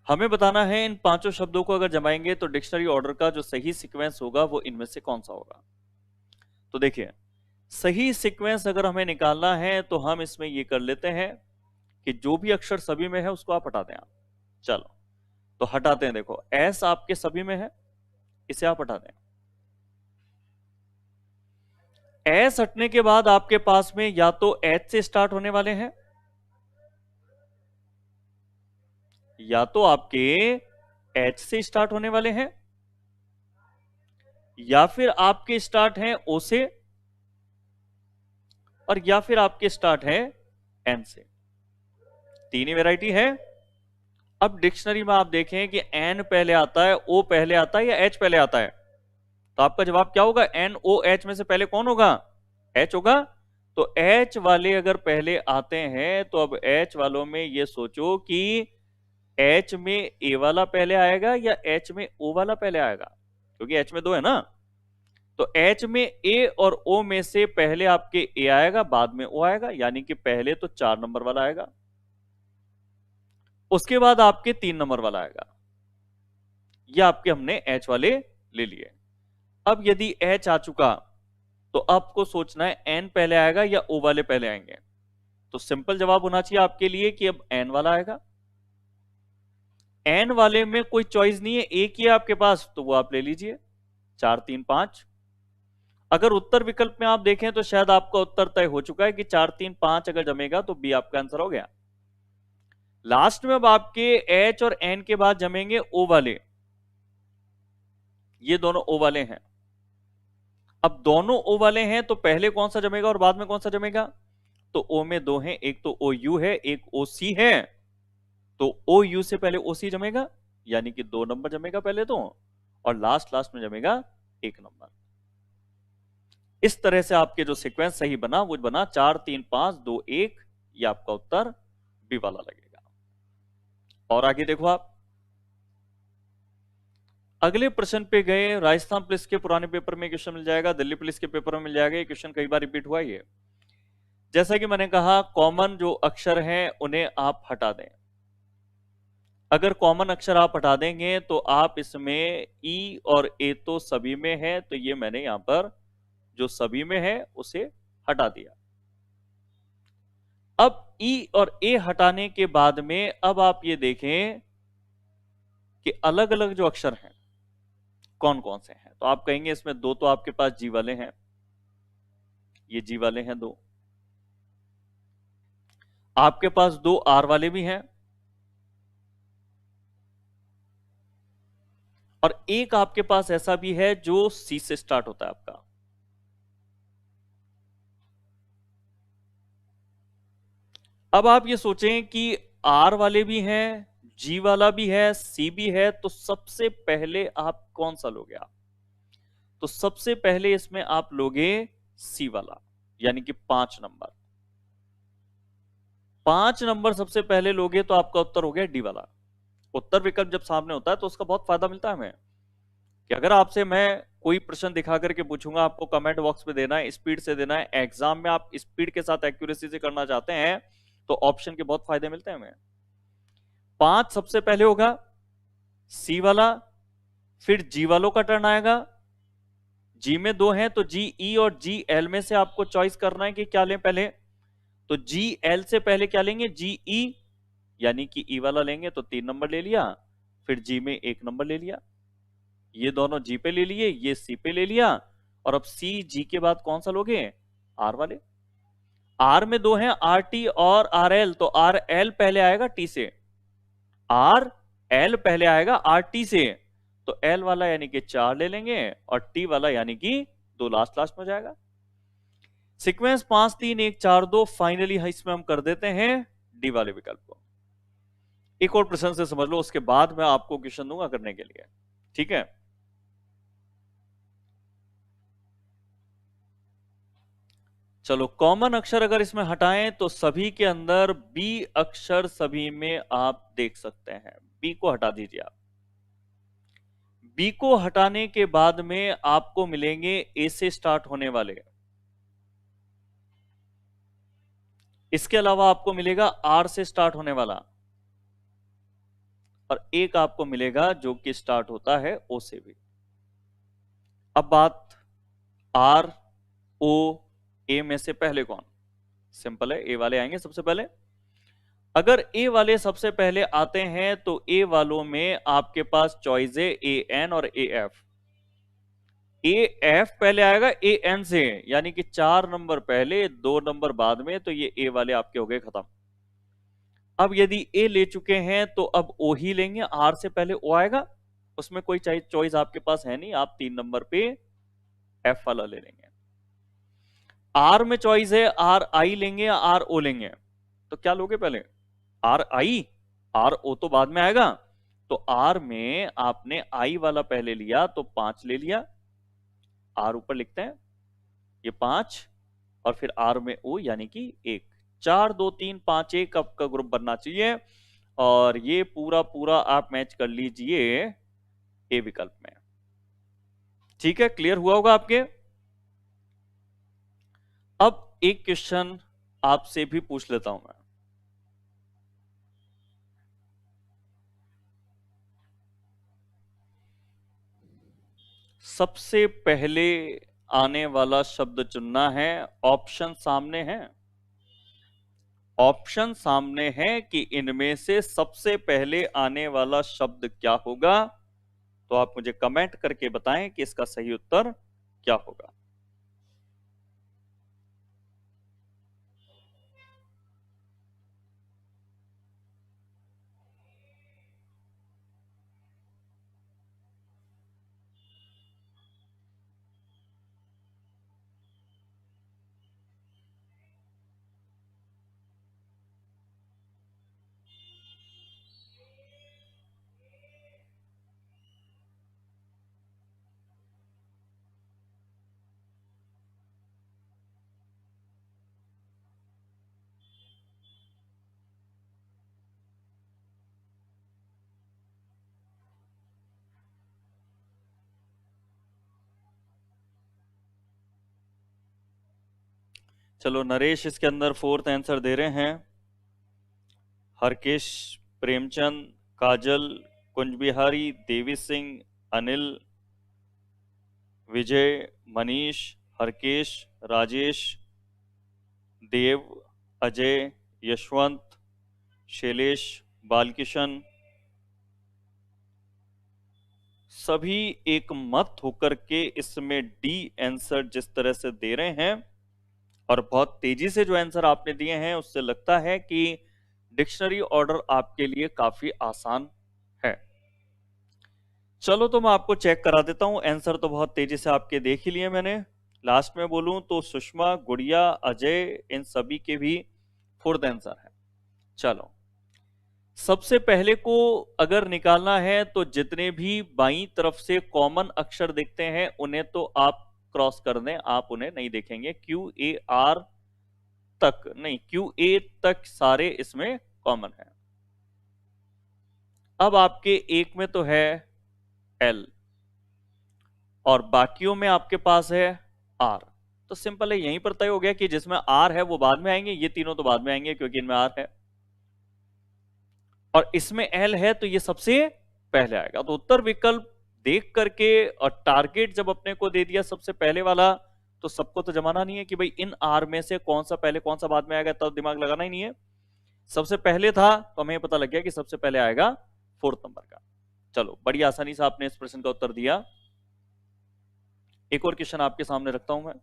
हमें बताना है इन पांचों शब्दों को अगर जमाएंगे तो डिक्शनरी ऑर्डर का जो सही सीक्वेंस होगा वो इनमें से कौन सा होगा। तो देखिए, सही सीक्वेंस अगर हमें निकालना है तो हम इसमें ये कर लेते हैं कि जो भी अक्षर सभी में है उसको आप हटा दें आप। चलो तो हटाते हैं, देखो एस आपके सभी में है, इसे आप हटा दें। एस हटने के बाद आपके पास में या तो एच से स्टार्ट होने वाले हैं, या तो आपके एच से स्टार्ट होने वाले हैं, या फिर आपके स्टार्ट हैं ओ से, और या फिर आपके स्टार्ट है एन से। तीन ही वैरायटी है। अब डिक्शनरी में आप देखें कि एन पहले आता है, ओ पहले आता है, या एच पहले आता है, तो आपका जवाब क्या होगा? एन ओ एच में से पहले कौन होगा? एच होगा। तो एच वाले अगर पहले आते हैं तो अब एच वालों में ये सोचो कि एच में ए वाला पहले आएगा या एच में ओ वाला पहले आएगा, क्योंकि एच में दो है ना। तो एच में ए और ओ में से पहले आपके ए आएगा, बाद में ओ आएगा, यानी कि पहले तो 4 नंबर वाला आएगा, उसके बाद आपके 3 नंबर वाला आएगा। ये आपके हमने एच वाले ले लिए। अब यदि एच आ चुका तो आपको सोचना है एन पहले आएगा या ओ वाले पहले आएंगे। तो सिंपल जवाब होना चाहिए आपके लिए कि अब एन वाला आएगा। एन वाले में कोई चॉइस नहीं है, एक ही है आपके पास, तो वो आप ले लीजिए 4 3 5। अगर उत्तर विकल्प में आप देखें तो शायद आपका उत्तर तय हो चुका है कि 4 3 5 अगर जमेगा तो बी आपका आंसर हो गया। लास्ट में अब आपके एच और एन के बाद जमेंगे ओ वाले, ये दोनों ओ वाले हैं। अब दोनों ओ वाले हैं तो पहले कौन सा जमेगा और बाद में कौन सा जमेगा? तो ओ में दो हैं, एक तो ओ यू है, एक ओ सी है, तो ओ यू से पहले ओ सी जमेगा, यानी कि 2 नंबर जमेगा पहले तो, और लास्ट में जमेगा 1 नंबर। इस तरह से आपके जो सीक्वेंस सही बना वो बना 4 3 5 2 1, ये आपका उत्तर बी वाला लगेगा। और आगे देखो आप, अगले प्रश्न पे गए। राजस्थान पुलिस के पुराने पेपर में क्वेश्चन मिल जाएगा, दिल्ली पुलिस के पेपर में मिल जाएगा, ये क्वेश्चन कई बार रिपीट हुआ है। जैसा कि मैंने कहा, कॉमन जो अक्षर हैं उन्हें आप हटा दें। अगर कॉमन अक्षर आप हटा देंगे तो आप इसमें ई और ए तो सभी में है, तो ये मैंने यहां पर जो सभी में है उसे हटा दिया। अब ई और ए हटाने के बाद में अब आप ये देखें कि अलग अलग जो अक्षर हैं कौन कौन से हैं। तो आप कहेंगे इसमें 2 तो आपके पास जी वाले हैं, ये जी वाले हैं दो। आपके पास दो आर वाले भी हैं, और एक आपके पास ऐसा भी है जो सी से स्टार्ट होता है आपका। अब आप ये सोचें कि आर वाले भी हैं, जी वाला भी है, सी भी है, तो सबसे पहले आप कौन सा लोगे आप? तो सबसे पहले इसमें आप लोगे सी वाला, यानी कि 5 नंबर। 5 नंबर सबसे पहले लोगे तो आपका उत्तर हो गया डी वाला। उत्तर विकल्प जब सामने होता है तो उसका बहुत फायदा मिलता है हमें, कि अगर आपसे मैं कोई प्रश्न दिखा करके पूछूंगा, आपको कमेंट बॉक्स में देना है, स्पीड से देना है, एग्जाम में आप स्पीड के साथ एक्यूरेसी से करना चाहते हैं, तो ऑप्शन के बहुत फायदे मिलते हैं हमें। 5 सबसे पहले होगा सी वाला, फिर जी वालों का टर्न आएगा। जी में दो हैं तो जी ई और जी एल में से आपको चॉइस करना है कि क्या लें पहले। तो जी एल से पहले क्या लेंगे? जी ई, यानी कि ई वाला लेंगे तो 3 नंबर ले लिया, फिर जी में 1 नंबर ले लिया, ये दोनों जी पे ले लिए, ये सी पे ले लिया, और अब सी जी के बाद कौन सा लोगे? आर वाले। आर में दो हैं, आर टी और आर एल, तो आर एल पहले आएगा टी से, आर एल पहले आएगा आर टी से, तो एल वाला यानी कि 4 ले लेंगे, और टी वाला यानी कि 2 लास्ट लास्ट में जाएगा। सीक्वेंस 5 3 1 4 2, फाइनली इसमें हम कर देते हैं डी वाले विकल्प को। एक और प्रश्न से समझ लो, उसके बाद मैं आपको क्वेश्चन दूंगा करने के लिए, ठीक है? चलो, कॉमन अक्षर अगर इसमें हटाएं तो सभी के अंदर बी अक्षर सभी में आप देख सकते हैं। बी को हटा दीजिए आप। बी को हटाने के बाद में आपको मिलेंगे ए से स्टार्ट होने वाले, इसके अलावा आपको मिलेगा आर से स्टार्ट होने वाला, और एक आपको मिलेगा जो कि स्टार्ट होता है ओ से भी। अब बात आर ओ ए में से पहले कौन? सिंपल है, ए वाले आएंगे सबसे पहले। अगर ए वाले सबसे पहले आते हैं तो ए वालों में आपके पास चॉइस है ए एन और ए एफ। ए एफ पहले आएगा ए एन से, यानी कि 4 नंबर पहले 2 नंबर बाद में, तो ये ए वाले आपके हो गए खत्म। अब यदि ए ले चुके हैं तो अब ओ ही लेंगे, आर से पहले ओ आएगा, उसमें कोई चॉइस आपके पास है नहीं, आप 3 नंबर पे एफ वाला ले लेंगे। आर में चॉइस है आर आई लेंगे या आर ओ लेंगे, तो क्या लोगे पहले? Are I. आर ओ तो बाद में आएगा, तो आर में आपने आई वाला पहले लिया तो 5 ले लिया, आर ऊपर लिखते हैं, ये 5, और फिर आर में ओ यानी कि 1। 4 2 3 5 1 आपका ग्रुप बनना चाहिए, और ये पूरा पूरा आप मैच कर लीजिए ए विकल्प में। ठीक है, क्लियर हुआ होगा आपके? अब एक क्वेश्चन आपसे भी पूछ लेता हूं मैं। सबसे पहले आने वाला शब्द चुनना है, ऑप्शन सामने है। ऑप्शन सामने है कि इनमें से सबसे पहले आने वाला शब्द क्या होगा, तो आप मुझे कमेंट करके बताएं कि इसका सही उत्तर क्या होगा। चलो, नरेश इसके अंदर फोर्थ आंसर दे रहे हैं। हरकेश, प्रेमचंद, काजल, कुंज बिहारी, देवी सिंह, अनिल, विजय, मनीष, हरकेश, राजेश, देव, अजय, यशवंत, शैलेश, बालकिशन, सभी एक मत होकर के इसमें डी आंसर जिस तरह से दे रहे हैं, और बहुत तेजी से जो आंसर आपने दिए हैं उससे लगता है कि डिक्शनरी ऑर्डर आपके लिए काफी आसान है। चलो तो मैं आपको चेक करा देता हूं। आंसर तो बहुत तेजी से आपके देख ही लिए मैंने। लास्ट में बोलूं तो सुषमा, गुड़िया, अजय, इन सभी के भी फोर्थ आंसर है। चलो, सबसे पहले को अगर निकालना है तो जितने भी बाईं तरफ से कॉमन अक्षर दिखते हैं उन्हें तो आप क्रॉस कर दें, आप उन्हें नहीं देखेंगे। क्यू ए आर तक नहीं, क्यू ए तक सारे इसमें कॉमन है। अब आपके एक में तो है एल और बाकियों में आपके पास है आर। तो सिंपल है, यहीं पर तय हो गया कि जिसमें आर है वो बाद में आएंगे, ये तीनों तो बाद में आएंगे क्योंकि इनमें आर है। और इसमें एल है तो ये सबसे पहले आएगा। तो उत्तर विकल्प देख करके और टारगेट जब अपने को दे दिया सबसे पहले वाला, तो सबको तो जमाना नहीं है कि भाई इन आर में से कौन सा पहले कौन सा बाद में आएगा, तब दिमाग लगाना ही नहीं है। सबसे पहले था तो हमें पता लग गया कि सबसे पहले आएगा फोर्थ नंबर का। चलो, बड़ी आसानी से आपने इस प्रश्न का उत्तर दिया। एक और क्वेश्चन आपके सामने रखता हूं मैं।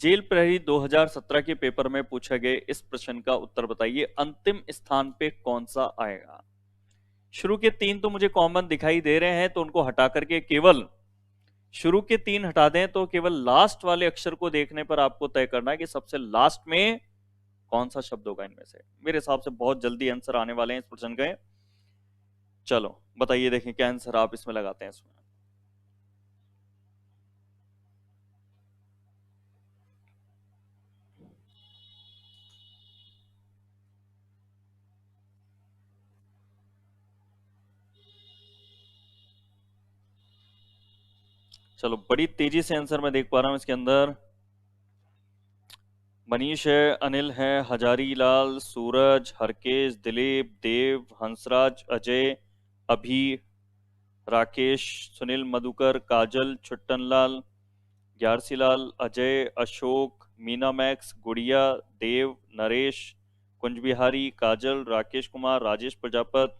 जेल प्रहरी 2017 के पेपर में पूछे गए इस प्रश्न का उत्तर बताइए, अंतिम स्थान पे कौन सा आएगा। शुरू के तीन तो मुझे कॉमन दिखाई दे रहे हैं, तो उनको हटा करके केवल शुरू के तीन हटा दें तो केवल लास्ट वाले अक्षर को देखने पर आपको तय करना है कि सबसे लास्ट में कौन सा शब्द होगा इनमें से। मेरे हिसाब से बहुत जल्दी आंसर आने वाले हैं इस प्रश्न के। चलो बताइए, देखें क्या आंसर आप इसमें लगाते हैं इसमें। चलो, बड़ी तेजी से आंसर मैं देख पा रहा हूं इसके अंदर। मनीष है, अनिल है, हजारी लाल, सूरज, हरकेश, दिलीप, देव, हंसराज, अजय, अभी, राकेश, सुनील, मधुकर, काजल, छुट्टनलाल, ग्यारसीलाल, अजय, अशोक, मीना मैक्स, गुड़िया, देव, नरेश, कुंज बिहारी, काजल, राकेश कुमार, राजेश प्रजापत,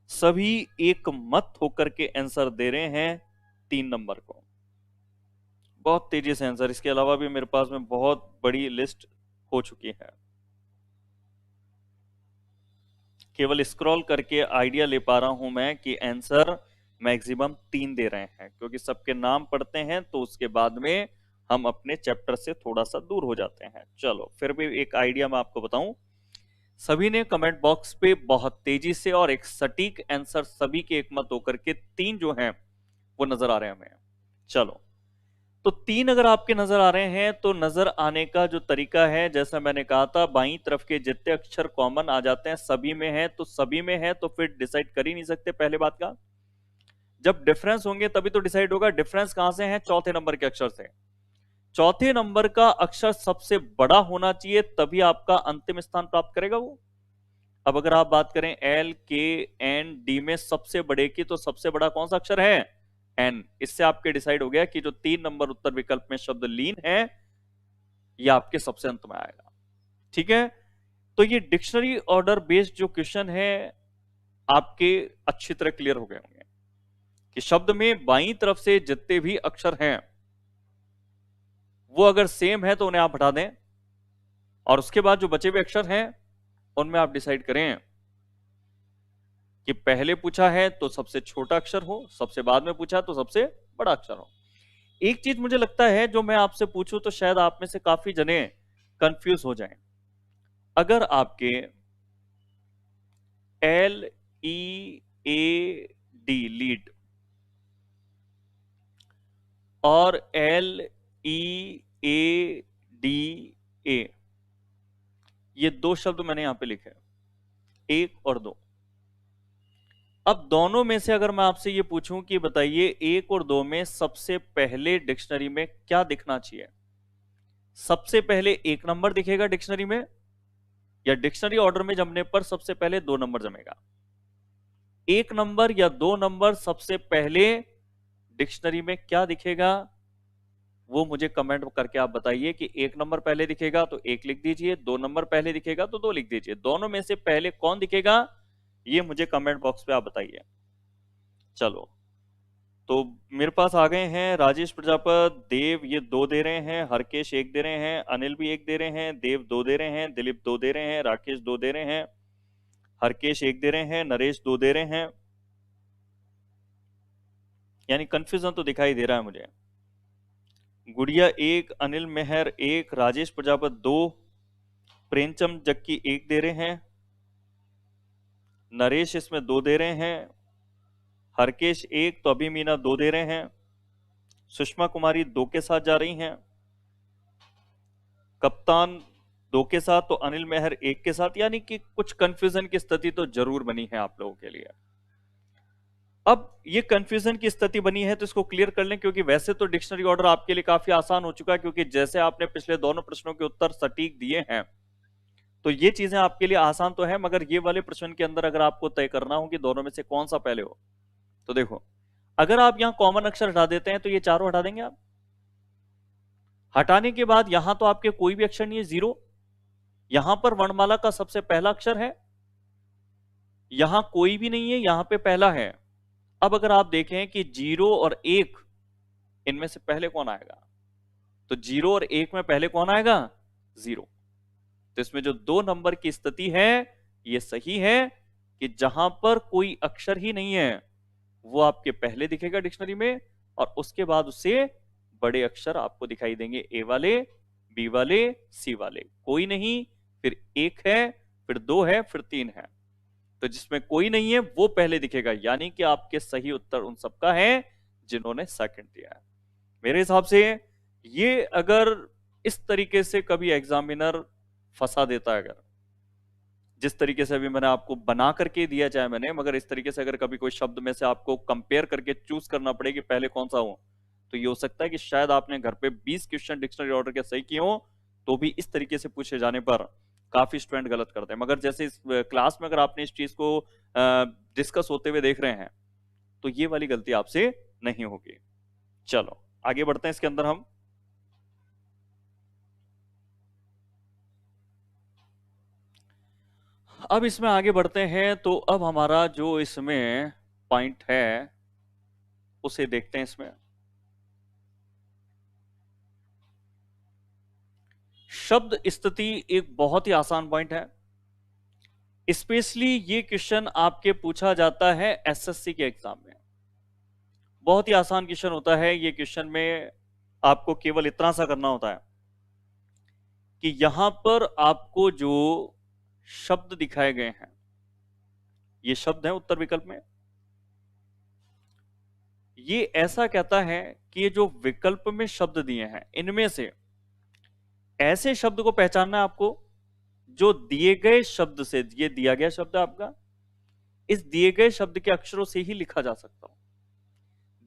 सभी एक मत होकर के आंसर दे रहे हैं 3 नंबर को। बहुत तेजी से आंसर। इसके अलावा भी मेरे पास में बहुत बड़ी लिस्ट हो चुकी है। केवल स्क्रॉल करके आइडिया ले पा रहा हूं मैं कि आंसर मैक्सिमम 3 दे रहे हैं, क्योंकि सबके नाम पढ़ते हैं तो उसके बाद में हम अपने चैप्टर से थोड़ा सा दूर हो जाते हैं। चलो, फिर भी एक आइडिया मैं आपको बताऊं। सभी ने कमेंट बॉक्स पे बहुत तेजी से और एक सटीक आंसर सभी के एक मत होकर के 3 जो हैं वो नजर आ रहे हैं हमें। चलो, तो 3 अगर आपके नजर आ रहे हैं तो नजर आने का जो तरीका है, जैसा मैंने कहा था, बाईं तरफ के जितने अक्षर कॉमन आ जाते हैं सभी में है तो सभी में है, तो फिर डिसाइड कर ही नहीं सकते। पहले बात का, जब डिफरेंस होंगे तभी तो डिसाइड होगा। डिफरेंस कहां से है? चौथे नंबर के अक्षर से। चौथे नंबर का अक्षर सबसे बड़ा होना चाहिए, तभी आपका अंतिम स्थान प्राप्त करेगा वो। अब अगर आप बात करें एल, के, एन, डी में सबसे बड़े की, तो सबसे बड़ा कौन सा अक्षर है? एन। इससे आपके डिसाइड हो गया कि जो 3 नंबर उत्तर विकल्प में शब्द लीन है ये आपके सबसे अंत में आएगा। ठीक है, तो ये डिक्शनरी ऑर्डर बेस्ड जो क्वेश्चन है आपके अच्छी तरह क्लियर हो गए होंगे कि शब्द में बाईं तरफ से जितने भी अक्षर हैं वो अगर सेम है तो उन्हें आप हटा दें, और उसके बाद जो बचे हुए अक्षर हैं उनमें आप डिसाइड करें कि पहले पूछा है तो सबसे छोटा अक्षर हो, सबसे बाद में पूछा तो सबसे बड़ा अक्षर हो। एक चीज मुझे लगता है जो मैं आपसे पूछूं तो शायद आप में से काफी जने कंफ्यूज हो जाएं। अगर आपके एल, ई, ए, डी लीड और एल, ई, ए, डी, ए, ये 2 शब्द मैंने यहां पे लिखे, 1 और 2। अब दोनों में से अगर मैं आपसे ये पूछूं कि बताइए 1 और 2 में सबसे पहले डिक्शनरी में क्या दिखना चाहिए? सबसे पहले 1 नंबर दिखेगा डिक्शनरी में, या डिक्शनरी ऑर्डर में जमने पर सबसे पहले 2 नंबर जमेगा? 1 नंबर या 2 नंबर सबसे पहले डिक्शनरी में क्या दिखेगा वो मुझे कमेंट करके आप बताइए। कि 1 नंबर पहले दिखेगा तो 1 लिख दीजिए, 2 नंबर पहले दिखेगा तो 2 लिख दीजिए। दोनों में से पहले कौन दिखेगा ये मुझे कमेंट बॉक्स पे आप बताइए। चलो, तो मेरे पास आ गए हैं राजेश प्रजापत, देव, ये 2 दे रहे हैं, हरकेश 1 दे रहे हैं, अनिल भी 1 दे रहे हैं, देव 2 दे रहे हैं, दिलीप 2 दे रहे हैं, राकेश 2 दे रहे हैं, हरकेश 1 दे रहे हैं, नरेश 2 दे रहे हैं। यानी कंफ्यूजन तो दिखाई दे रहा है मुझे। गुड़िया 1, अनिल मेहर 1, राजेश प्रजापत 2, प्रेमचंद जक्की 1 दे रहे हैं, नरेश इसमें 2 दे रहे हैं, हरकेश 1, तो अभी मीना 2 दे रहे हैं, सुषमा कुमारी 2 के साथ जा रही हैं, कप्तान 2 के साथ, तो अनिल मेहर 1 के साथ। यानी कि कुछ कंफ्यूजन की स्थिति तो जरूर बनी है आप लोगों के लिए। अब ये कंफ्यूजन की स्थिति बनी है तो इसको क्लियर कर लें, क्योंकि वैसे तो डिक्शनरी ऑर्डर आपके लिए काफी आसान हो चुका है, क्योंकि जैसे आपने पिछले दोनों प्रश्नों के उत्तर सटीक दिए हैं तो ये चीजें आपके लिए आसान तो है। मगर ये वाले प्रश्न के अंदर अगर आपको तय करना हो कि दोनों में से कौन सा पहले हो, तो देखो, अगर आप यहां कॉमन अक्षर हटा देते हैं तो ये चारों हटा देंगे आप। हटाने के बाद यहां तो आपके कोई भी अक्षर नहीं है, 0। यहां पर वर्णमाला का सबसे पहला अक्षर है, यहां कोई भी नहीं है, यहां पे पहला है। अब अगर आप देखें कि 0 और 1 इनमें से पहले कौन आएगा, तो 0 और 1 में पहले कौन आएगा, 0। तो इसमें जो 2 नंबर की स्थिति है ये सही है कि जहां पर कोई अक्षर ही नहीं है वो आपके पहले दिखेगा डिक्शनरी में, और उसके बाद उससे बड़े अक्षर आपको दिखाई देंगे, ए वाले, बी वाले, सी वाले। कोई नहीं, फिर 1 है, फिर 2 है, फिर 3 है। तो जिसमें कोई नहीं है वो पहले दिखेगा, यानी कि आपके सही उत्तर उन सबका है जिन्होंने सेकंड दिया है। मेरे हिसाब से ये अगर इस तरीके से कभी एग्जामिनर फंसा देता है, अगर जिस तरीके से अभी मैंने आपको बना करके दिया चाहे मैंने, मगर इस तरीके से अगर कभी कोई शब्द में से आपको कंपेयर करके चूज करना पड़े कि पहले कौन सा हो, तो ये हो सकता है कि शायद आपने घर पे 20 क्वेश्चन डिक्शनरी ऑर्डर के सही किए हो तो भी इस तरीके से पूछे जाने पर काफी स्टूडेंट गलत करते हैं। मगर जैसे इस क्लास में अगर आपने इस चीज को डिस्कस होते हुए देख रहे हैं तो ये वाली गलती आपसे नहीं होगी। चलो आगे बढ़ते हैं इसके अंदर हम। अब इसमें आगे बढ़ते हैं तो अब हमारा जो इसमें पॉइंट है उसे देखते हैं। इसमें शब्द स्थिति एक बहुत ही आसान पॉइंट है। स्पेशली ये क्वेश्चन आपके पूछा जाता है एसएससी के एग्जाम में। बहुत ही आसान क्वेश्चन होता है ये क्वेश्चन में। आपको केवल इतना सा करना होता है कि यहां पर आपको जो शब्द दिखाए गए हैं ये शब्द है उत्तर विकल्प में। ये ऐसा कहता है कि ये जो विकल्प में शब्द दिए हैं इनमें से ऐसे शब्द को पहचानना है आपको जो दिए गए शब्द से, ये दिया गया शब्द आपका, इस दिए गए शब्द के अक्षरों से ही लिखा जा सकता हो।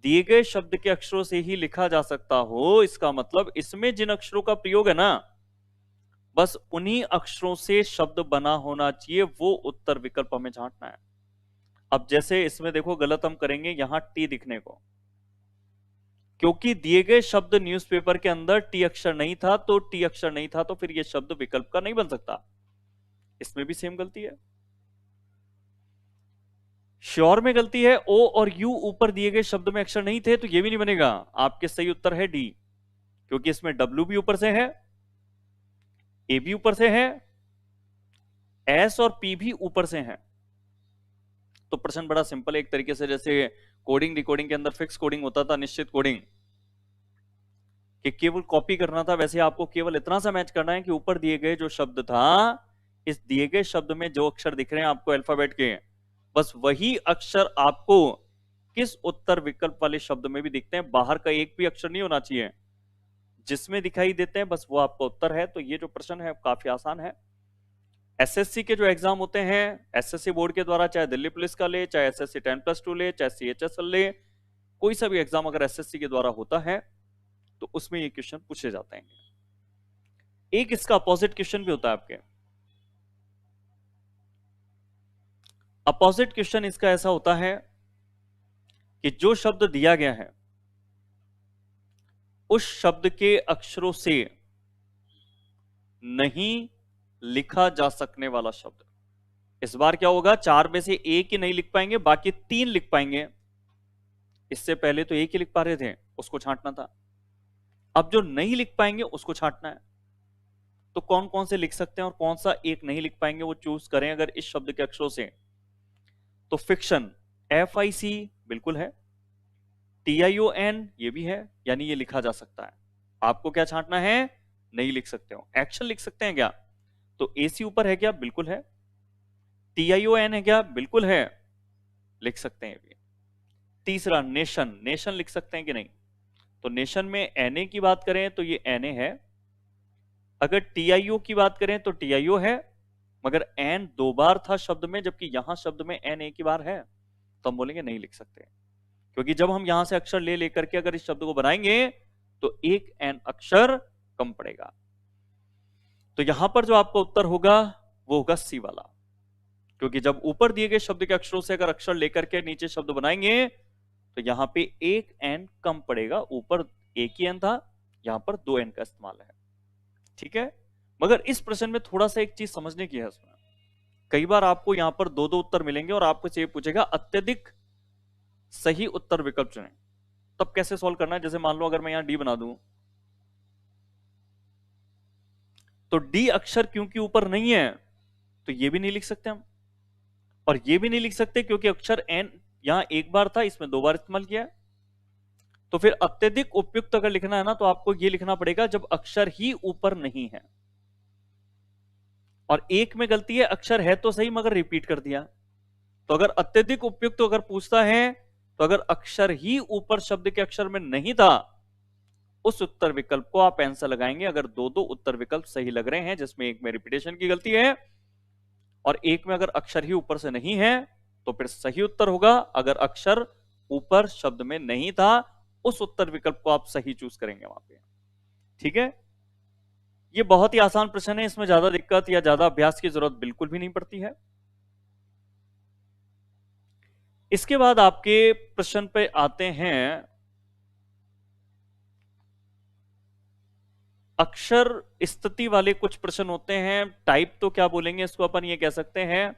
दिए गए शब्द के अक्षरों से ही लिखा जा सकता हो, इसका मतलब इसमें जिन अक्षरों का प्रयोग है ना, बस उन्हीं अक्षरों से शब्द बना होना चाहिए, वो उत्तर विकल्प हमें छांटना है। अब जैसे इसमें देखो गलत हम करेंगे यहां टी दिखने को, क्योंकि दिए गए शब्द न्यूज़पेपर के अंदर टी अक्षर नहीं था, तो टी अक्षर नहीं था तो फिर यह शब्द विकल्प का नहीं बन सकता। इसमें भी सेम गलती है। श्योर में गलती है, ओ और यू ऊपर दिए गए शब्द में अक्षर नहीं थे तो यह भी नहीं बनेगा। आपके सही उत्तर है डी, क्योंकि इसमें डब्ल्यू भी ऊपर से है, ए भी ऊपर से है, एस और पी भी ऊपर से है। तो प्रश्न बड़ा सिंपल है, एक तरीके से जैसे कोडिंग डिकोडिंग के अंदर फिक्स कोडिंग होता था, निश्चित कोडिंग, कि केवल कॉपी करना था, वैसे आपको केवल इतना सा मैच करना है कि ऊपर दिए गए जो शब्द था, इस दिए गए शब्द में जो अक्षर दिख रहे हैं आपको अल्फाबेट के, बस वही अक्षर आपको किस उत्तर विकल्प वाले शब्द में भी दिखते हैं। बाहर का एक भी अक्षर नहीं होना चाहिए, जिसमें दिखाई देते हैं बस वो आपका उत्तर है। तो ये जो प्रश्न है काफी आसान है। एसएससी के जो एग्जाम होते हैं एसएससी बोर्ड के द्वारा, चाहे दिल्ली पुलिस का ले, चाहे एसएससी 10+2 ले, चाहे सीएचएसएल ले, कोई सा भी एग्जाम अगर एसएससी के द्वारा होता है तो उसमें ये क्वेश्चन पूछे जाते हैं। एक इसका अपोजिट क्वेश्चन भी होता है आपके। अपोजिट क्वेश्चन इसका ऐसा होता है कि जो शब्द दिया गया है उस शब्द के अक्षरों से नहीं लिखा जा सकने वाला शब्द। इस बार क्या होगा, 4 में से एक ही नहीं लिख पाएंगे, बाकी 3 लिख पाएंगे। इससे पहले तो एक ही लिख पा रहे थे, उसको छांटना था। अब जो नहीं लिख पाएंगे उसको छांटना है। तो कौन कौन से लिख सकते हैं और कौन सा एक नहीं लिख पाएंगे वो चूज करें अगर इस शब्द के अक्षरों से। तो फिक्शन FIC बिल्कुल है, TION ये भी है, यानी ये लिखा जा सकता है। आपको क्या छांटना है, नहीं लिख सकते हो। एक्शन लिख सकते हैं क्या, तो AC ऊपर है क्या, बिल्कुल है। TION है क्या, बिल्कुल है, लिख सकते हैं भी। तीसरा नेशन, नेशन लिख सकते हैं कि नहीं, तो नेशन में NA की बात करें तो ये NA है। अगर TIO की बात करें तो TIO है, मगर N दो बार था शब्द में, जबकि यहां शब्द में N एक ही बार है, तो हम बोलेंगे नहीं लिख सकते। क्योंकि जब हम यहां से अक्षर ले लेकर के अगर इस शब्द को बनाएंगे तो एक N अक्षर कम पड़ेगा। तो यहां पर जो आपका उत्तर होगा वो होगा C वाला, क्योंकि जब ऊपर दिए गए शब्द के अक्षरों से अगर अक्षर लेकर के नीचे शब्द बनाएंगे तो यहां पे एक N कम पड़ेगा। ऊपर एक ही N था, यहां पर 2 N का इस्तेमाल है। ठीक है, मगर इस प्रश्न में थोड़ा सा एक चीज समझने की है इसमें। कई बार आपको यहां पर दो दो उत्तर मिलेंगे और आपको ये पूछेगा अत्यधिक सही उत्तर विकल्प चुनें। तब कैसे सॉल्व करना है, जैसे मान लो अगर मैं यहां डी बना दूं तो डी अक्षर क्योंकि ऊपर नहीं है तो ये भी नहीं लिख सकते हम, और ये भी नहीं लिख सकते क्योंकि अक्षर एन यहां एक बार था, इसमें 2 बार इस्तेमाल किया है। तो फिर अत्यधिक उपयुक्त अगर लिखना है ना तो आपको ये लिखना पड़ेगा जब अक्षर ही ऊपर नहीं है। और एक में गलती है, अक्षर है तो सही मगर रिपीट कर दिया। तो अगर अत्यधिक उपयुक्त अगर पूछता है तो अगर अक्षर ही ऊपर शब्द के अक्षर में नहीं था उस उत्तर विकल्प को आप आंसर लगाएंगे। अगर दो दो उत्तर विकल्प सही लग रहे हैं जिसमें एक में रिपीटेशन की गलती है और एक में अगर अक्षर ही ऊपर से नहीं है तो फिर सही उत्तर होगा। अगर अक्षर ऊपर शब्द में नहीं था उस उत्तर विकल्प को आप सही चूज करेंगे वहां पे। ठीक है, ये बहुत ही आसान प्रश्न है, इसमें ज्यादा दिक्कत या ज्यादा अभ्यास की जरूरत बिल्कुल भी नहीं पड़ती है। इसके बाद आपके प्रश्न पे आते हैं अक्षर स्थिति वाले कुछ प्रश्न होते हैं। टाइप तो क्या बोलेंगे इसको, अपन ये कह सकते हैं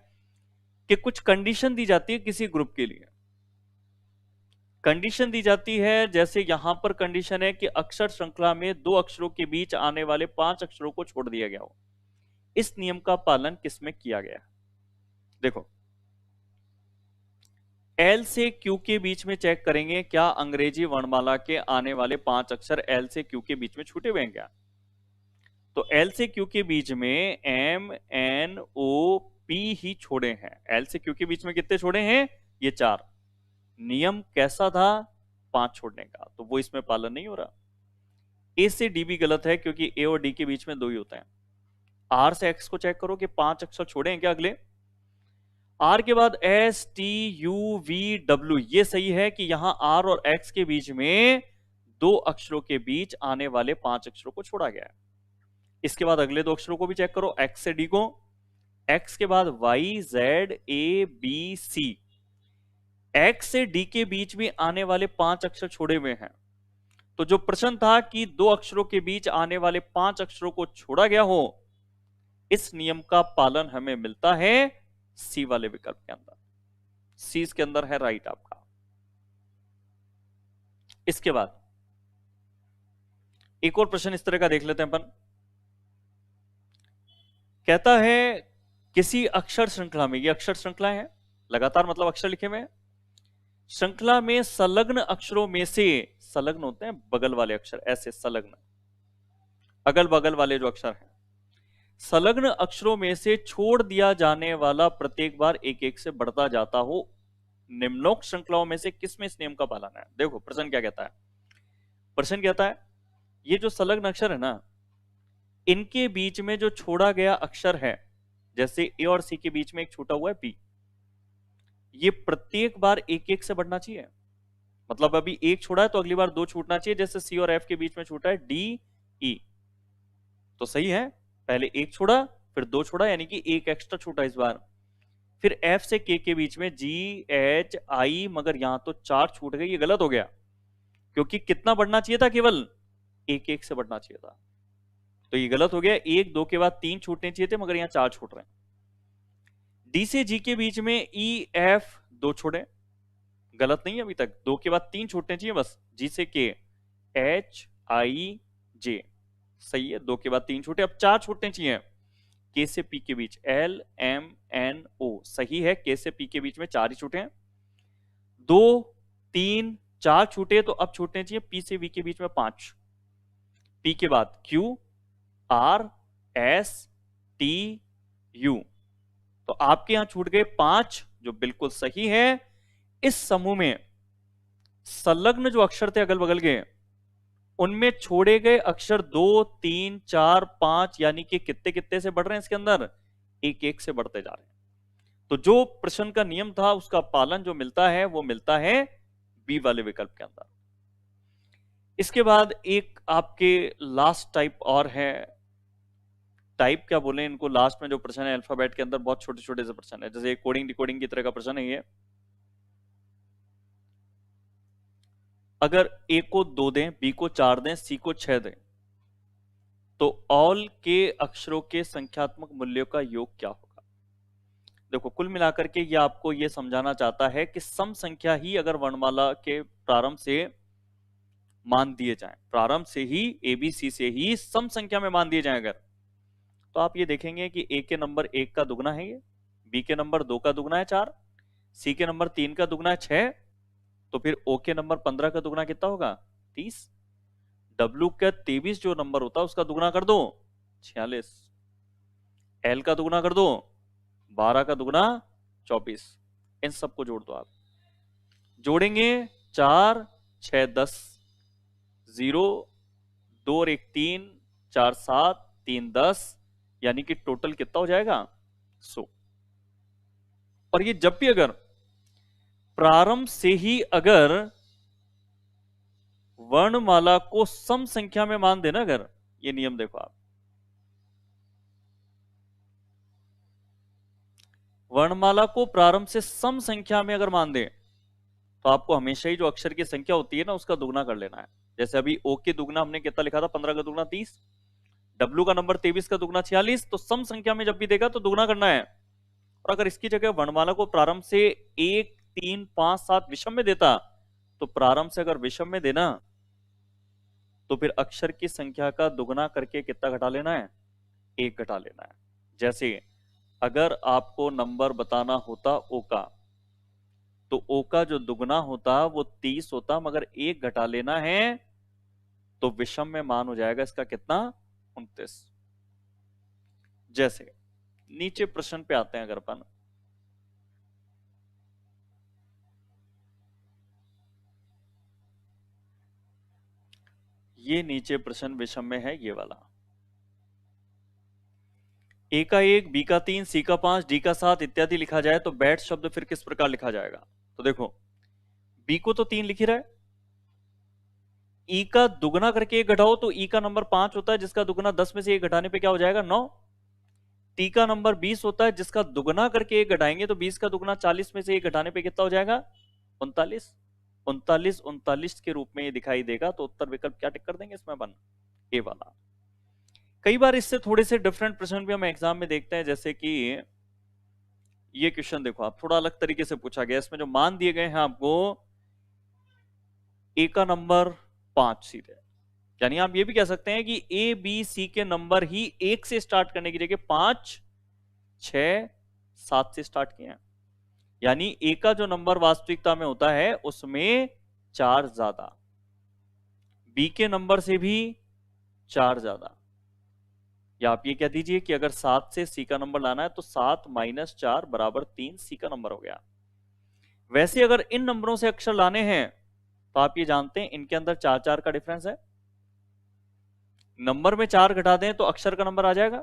कि कुछ कंडीशन दी जाती है किसी ग्रुप के लिए। कंडीशन दी जाती है, जैसे यहां पर कंडीशन है कि अक्षर श्रृंखला में 2 अक्षरों के बीच आने वाले 5 अक्षरों को छोड़ दिया गया हो। इस नियम का पालन किसमें किया गया? देखो, L से Q के बीच में चेक करेंगे क्या अंग्रेजी वर्णमाला के आने वाले 5 अक्षर L से Q के बीच में छूटे हुए हैं क्या? तो L से Q के बीच में M N O P ही छोड़े हैं। L से Q के बीच में कितने छोड़े हैं? ये 4। नियम कैसा था? 5 छोड़ने का, तो वो इसमें पालन नहीं हो रहा। A से D भी गलत है क्योंकि A और D के बीच में 2 ही होता है। R से X को चेक करो कि 5 अक्षर छोड़े हैं क्या अगले। R के बाद S T U V W, ये सही है कि यहां R और X के बीच में 2 अक्षरों के बीच आने वाले 5 अक्षरों को छोड़ा गया है। इसके बाद अगले 2 अक्षरों को भी चेक करो, X से D को। X के बाद Y Z A B C, X से D के बीच में आने वाले 5 अक्षर छोड़े हुए हैं। तो जो प्रश्न था कि 2 अक्षरों के बीच आने वाले 5 अक्षरों को छोड़ा गया हो, इस नियम का पालन हमें मिलता है सी वाले विकल्प के अंदर। सी इसके अंदर है राइट आपका। इसके बाद एक और प्रश्न इस तरह का देख लेते हैं अपन। कहता है किसी अक्षर श्रृंखला में, ये अक्षर श्रृंखला है, लगातार मतलब अक्षर लिखे हुए हैं, श्रृंखला में संलग्न अक्षरों में से, संलग्न होते हैं बगल वाले अक्षर, ऐसे संलग्न अगल बगल वाले जो अक्षर हैं, संलग्न अक्षरों में से छोड़ दिया जाने वाला प्रत्येक बार एक एक से बढ़ता जाता हो, निम्नोक्त श्रृंखलाओं में से किसमें इस नियम का पालन है? देखो प्रश्न क्या कहता है। प्रश्न कहता है ये जो संलग्न अक्षर है ना, इनके बीच में जो छोड़ा गया अक्षर है, जैसे ए और सी के बीच में एक छूटा हुआ है पी, ये प्रत्येक बार एक एक से बढ़ना चाहिए। मतलब अभी एक छोड़ा है तो अगली बार 2 छूटना चाहिए, जैसे सी और एफ के बीच में छूटा है डी ई, तो सही है, पहले एक छोड़ा फिर 2 छोड़ा, यानी कि एक एक्स्ट्रा छूटा इस बार। फिर एफ से के बीच में जी एच आई, मगर यहां तो 4 छूट गए, ये गलत हो गया क्योंकि कितना बढ़ना चाहिए था, केवल एक एक से बढ़ना चाहिए था, तो ये गलत हो गया। 1 2 के बाद 3 छूटने चाहिए थे मगर यहां 4 छूट रहे हैं। डी से जी के बीच में ई एफ 2 छोड़े, गलत नहीं है अभी तक। 2 के बाद 3 छूटने चाहिए बस, जी से के, HIJ, सही है। 2 के बाद 3 छूटे, अब 4 छूटने चाहिए। के से पी के बीच LMNO, सही है। के से पी के बीच में 4 ही छूटे हैं। 2 3 4 छूटे, तो अब छूटने चाहिए पी से वी के बीच में 5। पी के बाद QRSTU, तो आपके यहां छूट गए 5, जो बिल्कुल सही है। इस समूह में संलग्न जो अक्षर थे अगल बगल के, उनमें छोड़े गए अक्षर 2 3 4 5, यानी कि कितने कितने से बढ़ रहे हैं इसके अंदर, एक एक से बढ़ते जा रहे हैं। तो जो प्रश्न का नियम था उसका पालन जो मिलता है वो मिलता है बी वाले विकल्प के अंदर। इसके बाद एक आपके लास्ट टाइप और है, टाइप क्या बोले इनको, लास्ट में जो प्रश्न है अल्फाबेट के अंदर बहुत छोटे छोटे से प्रश्न है, जैसे कोडिंग डिकोडिंग की तरह का प्रश्न है ये। अगर ए को 2 दें, बी को 4 दें, सी को 6 दें, तो ऑल के अक्षरों के संख्यात्मक मूल्यों का योग क्या होगा। देखो कुल मिलाकर के ये आपको ये समझाना चाहता है कि सम संख्या ही अगर वर्णमाला के प्रारंभ से मान दिए जाएं, प्रारंभ से ही ABC से ही सम संख्या में मान दिए जाएं अगर, तो आप ये देखेंगे कि ए के नंबर 1 का दुगना है ये, बी के नंबर 2 का दुगना है 4, सी के नंबर 3 का दुगना है 6, तो फिर ओ के नंबर 15 का दुगना कितना होगा 30, डब्ल्यू का 23 जो नंबर होता है उसका दुगना कर दो 46, एल का दुगना कर दो 12 का दुगना 24, इन सबको जोड़ दो। आप जोड़ेंगे 4 6 10, 0 2 और 1 3, 4 7, 3 10, यानी कि टोटल कितना हो जाएगा 100। और ये जब भी अगर प्रारंभ से ही अगर वर्णमाला को सम संख्या में मान देना, अगर ये नियम देखो आप, वर्णमाला को प्रारंभ से सम संख्या में अगर मान दे, तो आपको हमेशा ही जो अक्षर की संख्या होती है ना उसका दुगना कर लेना है। जैसे अभी ओ के दुगना हमने कितना लिखा था, 15 का दुगना 30, डब्ल्यू का नंबर 23 का दुगना 46, तो सम संख्या में जब भी देगा तो दुगना करना है। और अगर इसकी जगह वर्णमाला को प्रारंभ से 1 3 5 7 विषम में देता, तो प्रारंभ से अगर विषम में देना तो फिर अक्षर की संख्या का दुगना करके कितना घटा लेना है, 1 घटा लेना है। जैसे अगर आपको नंबर बताना होता ओ का, तो ओ का जो दुगना होता वो 30 होता, मगर 1 घटा लेना है तो विषम में मान हो जाएगा इसका कितना 29। जैसे नीचे प्रश्न पे आते हैं अगर अपन, ये नीचे प्रश्न विषम में है ये वाला, ए का 1, बी का 3, सी का 5, डी का 7 इत्यादि लिखा जाए तो बैट शब्द फिर किस प्रकार लिखा जाएगा। तो देखो बी को तो 3 लिख ही रहा है, ई का दुगना करके 1 घटाओ तो ई का नंबर 5 होता है जिसका दुगना 10 में से 1 घटाने पे क्या हो जाएगा 9। टी का नंबर 20 होता है जिसका दुगना करके 1 घटाएंगे तो 20 का दुगना 40 में से 1 घटाने पे कितना हो जाएगा 39। 39 39 के रूप में ये दिखाई देगा, तो उत्तर विकल्प क्या टिक कर देंगे इसमें अपन, ए वाला। कई बार इससे थोड़े से डिफरेंट प्रश्न भी हम एग्जाम में देखते हैं, जैसे कि ये क्वेश्चन देखो आप, थोड़ा अलग तरीके से पूछा गया, इसमें जो मान दिए गए हैं आपको, ए का नंबर 5 सीधे, यानी आप ये भी कह सकते हैं कि ए बी सी के नंबर ही 1 से स्टार्ट करने की जगह 5 6 7 से स्टार्ट किए हैं, यानी ए का जो नंबर वास्तविकता में होता है उसमें 4 ज्यादा, बी के नंबर से भी 4 ज्यादा, या आप ये कह दीजिए कि अगर 7 से सी का नंबर लाना है तो 7 - 4 बराबर 3 सी का नंबर हो गया। वैसे अगर इन नंबरों से अक्षर लाने हैं तो आप ये जानते हैं इनके अंदर 4 4 का डिफरेंस है, नंबर में 4 घटा दें तो अक्षर का नंबर आ जाएगा,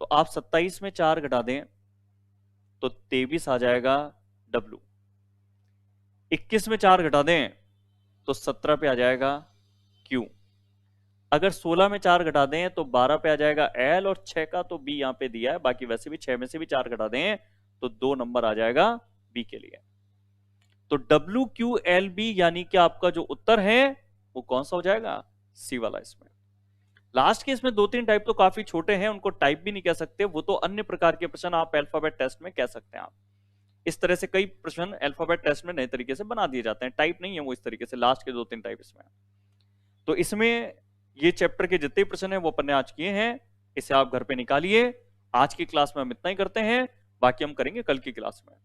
तो आप 27 में 4 घटा दें तो 23 आ जाएगा डब्ल्यू, 21 में 4 घटा दें तो 17 पे आ जाएगा क्यू, अगर 16 में 4 घटा दें तो 12 पे आ जाएगा एल, और 6 का तो बी यहां पे दिया है, बाकी वैसे भी 6 में से भी 4 घटा दें तो 2 नंबर आ जाएगा बी के लिए। तो डब्ल्यू क्यू एल बी, यानी कि आपका जो उत्तर है वो कौन सा हो जाएगा, सी वाला। इसमें लास्ट के इसमें 2-3 टाइप तो काफी छोटे हैं, उनको टाइप भी नहीं कह सकते, वो तो अन्य प्रकार के प्रश्न आप अल्फाबेट टेस्ट में कह सकते हैं आप। इस तरह से कई प्रश्न अल्फाबेट टेस्ट में नए तरीके से बना दिए जाते हैं, टाइप नहीं है वो इस तरीके से, लास्ट के 2-3 टाइप इसमें। तो इसमें ये चैप्टर के जितने प्रश्न हैं वो अपन ने आज किए हैं, इसे आप घर पे निकालिए। आज की क्लास में हम इतना ही करते हैं, बाकी हम करेंगे कल की क्लास में।